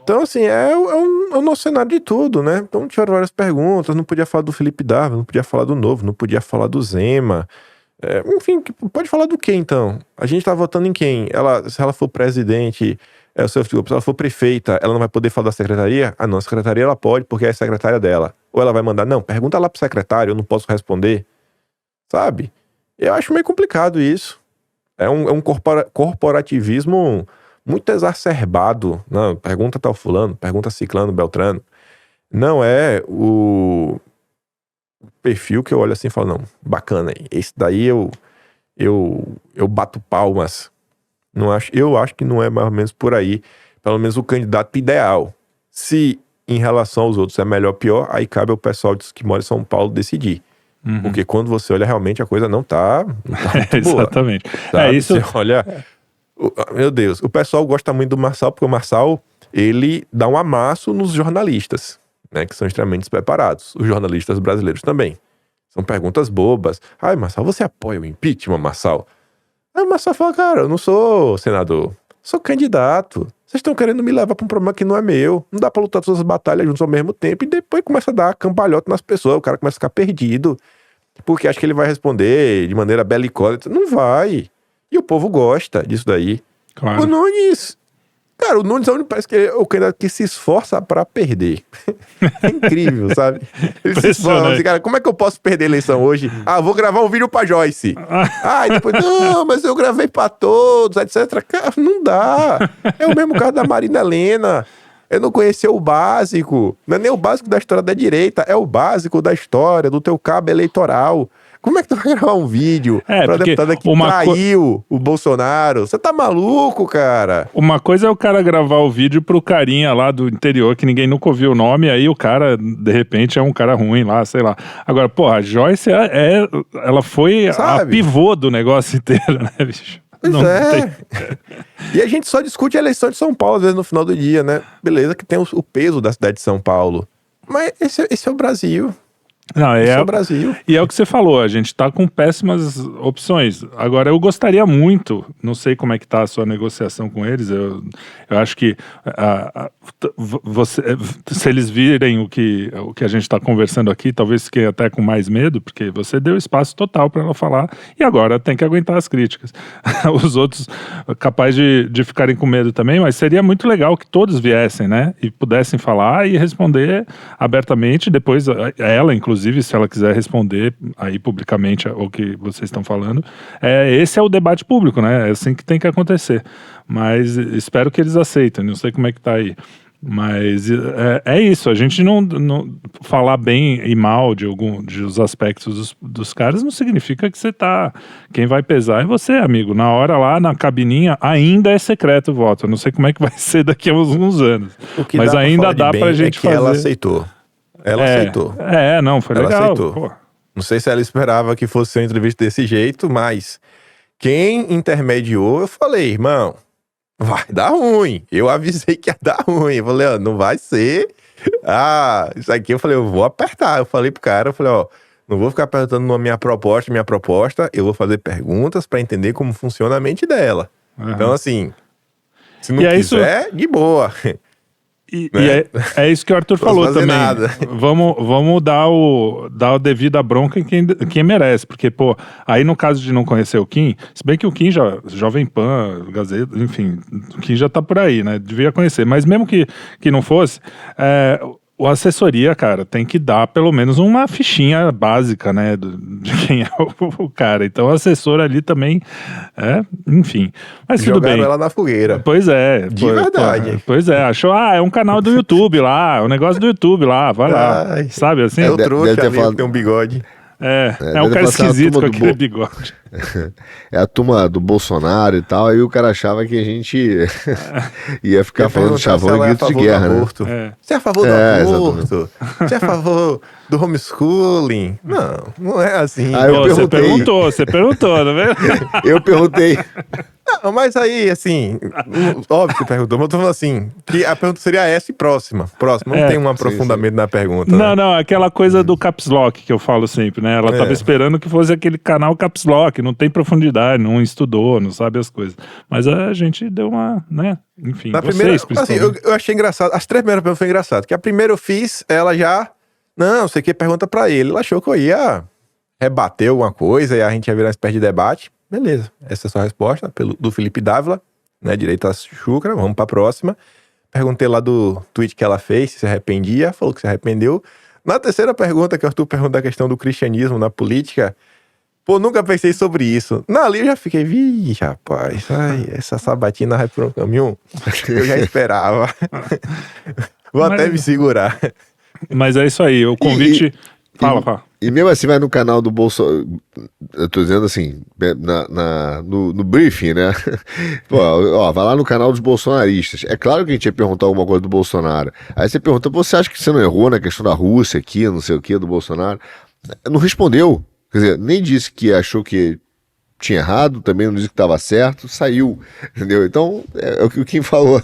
Então, assim, é o nosso cenário de tudo, né? Então, tiveram várias perguntas, não podia falar do Felipe Dávila, não podia falar do Novo, não podia falar do Zema. Enfim, pode falar do quê, então? A gente tá votando em quem? Se ela for presidente, se ela for prefeita, ela não vai poder falar da secretaria? Ah, não, a secretaria ela pode, porque é a secretária dela. Ou ela vai mandar, não, pergunta lá pro secretário, eu não posso responder. Sabe? Eu acho meio complicado isso. É um corporativismo muito exacerbado. Não, pergunta tal fulano, pergunta ciclano, beltrano. Não é o perfil que eu olho assim e falo, não, bacana, esse daí eu bato palmas. Eu acho que não é mais ou menos por aí, pelo menos o candidato ideal. Se em relação aos outros é melhor ou pior, aí cabe ao pessoal que mora em São Paulo decidir. Uhum. Porque quando você olha, realmente a coisa não tá muito boa. Exatamente. Sabe? Isso... Você olha... Meu Deus, o pessoal gosta muito do Marçal, porque o Marçal, ele dá um amasso nos jornalistas, né, que são extremamente despreparados. Os jornalistas brasileiros também. São perguntas bobas. Ai, Marçal, você apoia o impeachment, Marçal? Aí o Marçal fala, cara, eu não sou senador, sou candidato. Vocês estão querendo me levar para um problema que não é meu. Não dá para lutar todas as batalhas juntos ao mesmo tempo. E depois começa a dar cambalhota nas pessoas. O cara começa a ficar perdido. Porque acha que ele vai responder de maneira belicólica. Não vai. E o povo gosta disso daí. Claro. O Nunes... Cara, o Nunes parece que é o candidato que se esforça pra perder. É incrível, sabe? Ele se esforça, assim, cara, como é que eu posso perder a eleição hoje? Ah, vou gravar um vídeo pra Joyce. E depois, não, mas eu gravei pra todos, etc. Cara, não dá. É o mesmo caso da Marina Helena. Eu não conheci o básico. Não é nem o básico da história da direita, é o básico da história, do teu cabo eleitoral. Como é que tu vai gravar um vídeo pra deputada que traiu o Bolsonaro? Você tá maluco, cara? Uma coisa é o cara gravar o vídeo pro carinha lá do interior, que ninguém nunca ouviu o nome, aí o cara, de repente, é um cara ruim lá, sei lá. Agora, porra, a Joyce, ela foi a pivô do negócio inteiro, né, bicho? Pois E a gente só discute a eleição de São Paulo, às vezes, no final do dia, né? Beleza que tem o peso da cidade de São Paulo. Mas esse é o Brasil. Não, Esse é o Brasil. E é o que você falou, a gente tá com péssimas opções. Agora, eu gostaria muito, não sei como é que tá a sua negociação com eles, eu acho que se eles virem o que a gente tá conversando aqui, talvez fiquem até com mais medo, porque você deu espaço total para ela falar, e agora tem que aguentar as críticas. Os outros capazes de ficarem com medo também, mas seria muito legal que todos viessem, né, e pudessem falar e responder abertamente, depois ela, inclusive, se ela quiser responder aí publicamente o que vocês estão falando, esse é o debate público, né? É assim que tem que acontecer. Mas espero que eles aceitem, não sei como é que tá aí. Mas é isso, a gente não falar bem e mal de os aspectos dos caras não significa que você tá... Quem vai pesar é você, amigo. Na hora lá, na cabininha, ainda é secreto o voto. Eu não sei como é que vai ser daqui a alguns anos. Mas ainda dá pra gente fazer. Ela aceitou. Ela aceitou. Não, foi ela legal. Aceitou. Pô. Não sei se ela esperava que fosse uma entrevista desse jeito, mas quem intermediou, eu falei, irmão, vai dar ruim. Eu avisei que ia dar ruim. Eu falei, não vai ser. Isso aqui eu falei, eu vou apertar. Eu falei pro cara, não vou ficar perguntando a minha proposta, eu vou fazer perguntas pra entender como funciona a mente dela. Uhum. Então, assim, se não quiser, de boa. E é isso que o Arthur falou também. Nada. Vamos dar a devida bronca em quem merece. Porque, aí no caso de não conhecer o Kim, se bem que o Kim Jovem Pan, Gazeta, enfim, o Kim já tá por aí, né? Devia conhecer. Mas mesmo que não fosse, a assessoria, cara, tem que dar pelo menos uma fichinha básica, né, de quem é o cara. Então, o assessor ali também, enfim. Mas tudo bem. Jogaram ela na fogueira. Pois é. De verdade. Pois é, achou, é um canal do YouTube lá, um negócio do YouTube lá, vai lá. Sabe assim? É o trouxa ali que tem um bigode. É um cara esquisito com aquele bigode. É a turma do Bolsonaro e tal, aí o cara achava que a gente ia ficar falando chavão e grito de guerra, né? Você é a favor do aborto? Você é a favor do homeschooling? Não é assim. Você perguntou, não é? Eu perguntei. Não, mas aí, assim, óbvio que perguntou, mas eu tô falando assim, que a pergunta seria essa e próxima. Não tem um aprofundamento na pergunta. Não, aquela coisa do Caps Lock que eu falo sempre, né? Ela tava esperando que fosse aquele canal Caps Lock, não tem profundidade, não estudou, não sabe as coisas. Mas a gente deu uma, né? Enfim, na primeira, assim, eu achei engraçado, as 3 primeiras perguntas foi engraçado, que a primeira eu fiz, ela já, não sei o que, pergunta pra ele, ela achou que eu ia rebater alguma coisa e a gente ia virar uma espécie de debate. Beleza, essa é a sua resposta, do Felipe Dávila, né, direita chucra, vamos pra próxima. Perguntei lá do tweet que ela fez, se arrependia, falou que se arrependeu. Na terceira pergunta, que o Arthur perguntou da questão do cristianismo na política, nunca pensei sobre isso. Ali eu já fiquei, rapaz, essa sabatina vai por um caminho que eu já esperava. Vou até me segurar. Mas é isso aí, o convite... Fala. E mesmo assim vai no canal do Bolsonaro, eu tô dizendo assim, no briefing, né? Vai lá no canal dos bolsonaristas. É claro que a gente ia perguntar alguma coisa do Bolsonaro. Aí você pergunta, você acha que você não errou na questão da Rússia aqui, não sei o que, do Bolsonaro? Não respondeu. Quer dizer, nem disse que achou que tinha errado, também não disse que estava certo, saiu, entendeu? Então, é o que o Kim falou.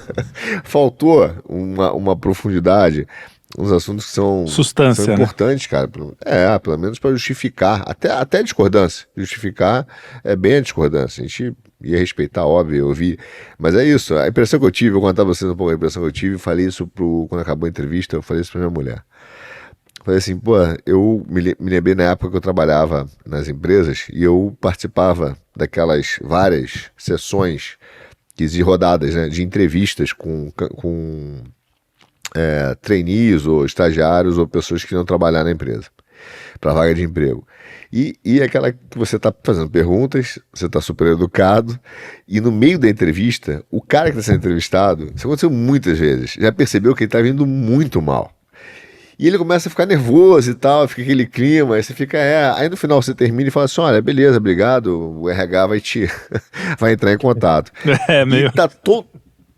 Faltou uma profundidade, uns assuntos que são importantes, né? Cara. Pelo menos para justificar, até discordância. Justificar bem a discordância. A gente ia respeitar, óbvio, ouvir. Mas é isso, a impressão que eu tive, vou contar a vocês um pouco a impressão que eu tive, falei isso quando acabou a entrevista, eu falei isso pra minha mulher. Falei assim, eu me lembrei na época que eu trabalhava nas empresas e eu participava daquelas várias sessões de rodadas, né, de entrevistas com trainees ou estagiários ou pessoas que iam trabalhar na empresa para vaga de emprego. E aquela que você está fazendo perguntas, você está super educado, e no meio da entrevista, o cara que está sendo entrevistado, isso aconteceu muitas vezes, já percebeu que ele está vindo muito mal. E ele começa a ficar nervoso e tal, fica aquele clima, aí você fica, aí no final você termina e fala assim, olha, beleza, obrigado, o RH vai entrar em contato. Meio... E tá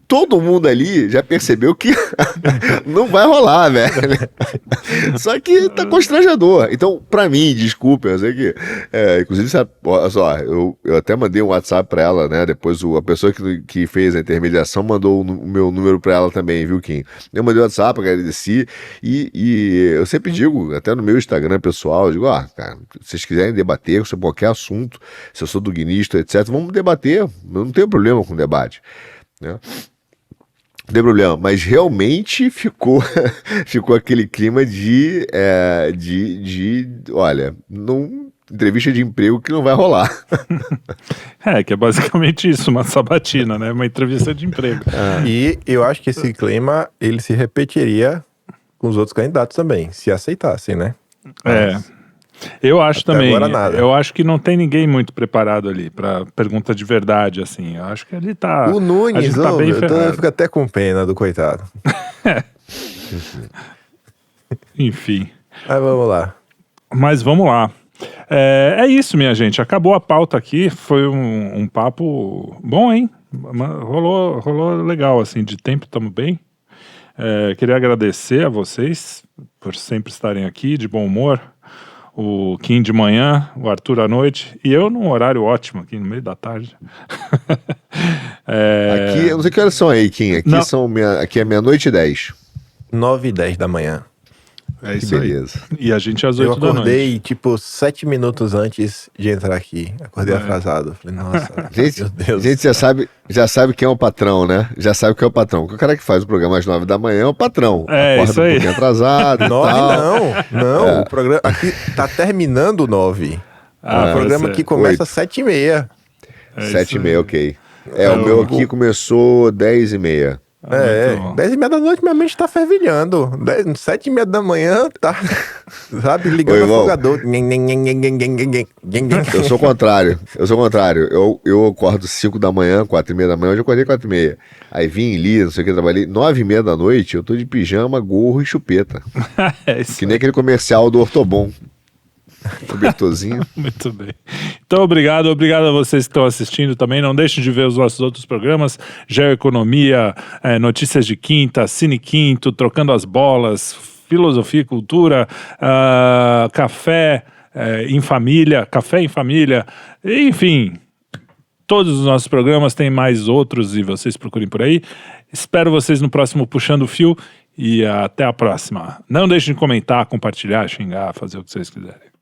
todo mundo ali já percebeu que não vai rolar, velho. Só que tá constrangedor. Então, pra mim, desculpa, eu sei que... inclusive, sabe, olha só, eu até mandei um WhatsApp pra ela, né? Depois a pessoa que fez a intermediação mandou o meu número pra ela também, viu, Kim? Eu mandei o WhatsApp, agradeci, e eu sempre digo, até no meu Instagram pessoal, eu digo, cara, se vocês quiserem debater sobre qualquer assunto, se eu sou duguinista, etc., vamos debater, eu não tenho problema com debate, né? Não tem problema, mas realmente ficou aquele clima de olha, entrevista de emprego que não vai rolar. Que é basicamente isso, uma sabatina, né? Uma entrevista de emprego. E eu acho que esse clima, ele se repetiria com os outros candidatos também, se aceitassem, né? Eu acho também, agora nada. Eu acho que não tem ninguém muito preparado ali pra pergunta de verdade, assim. Eu acho que ele tá... O Nunes, tá bem eu fico até com pena do coitado. Enfim. Mas vamos lá. Mas vamos lá. É isso, minha gente. Acabou a pauta aqui. Foi um papo bom, hein? Rolou legal, assim, de tempo, estamos bem. Queria agradecer a vocês por sempre estarem aqui, de bom humor. O Kim de manhã, o Arthur à noite, e eu num horário ótimo, aqui no meio da tarde. Aqui, eu não sei que horas são aí, Kim. Aqui é 12:10. 9h10 da manhã. É isso beleza. aí. E a gente às 8 da noite. Eu acordei, 7 minutos antes de entrar aqui. Acordei atrasado. Falei, nossa, meu Deus. Gente já sabe quem é o patrão, né? Já sabe quem é o patrão. O cara que faz o programa às 9 da manhã é o patrão. Acorda isso aí. Um pouquinho atrasado e 9 tal. não. O programa aqui tá terminando 9. O programa aqui começa às 7h30. 7h30, ok. O meu aqui começou 10h30. 10h30 da noite minha mente tá fervilhando. 7h30 da manhã tá, sabe, ligando o afogador. Eu sou o contrário. Eu acordo 5 da manhã, 4h30 da manhã, hoje eu acordei 4h30. Aí vim ali, não sei o que, trabalhei. 9h30 da noite, eu tô de pijama, gorro e chupeta. Que nem aquele comercial do Ortobon. Cobertorzinho. Muito bem. Então, obrigado a vocês que estão assistindo também. Não deixem de ver os nossos outros programas: Geoeconomia, Notícias de Quinta, Cine Quinto, Trocando as Bolas, Filosofia e Cultura, Café em Família, enfim. Todos os nossos programas, tem mais outros e vocês procurem por aí. Espero vocês no próximo Puxando o Fio e até a próxima. Não deixem de comentar, compartilhar, xingar, fazer o que vocês quiserem.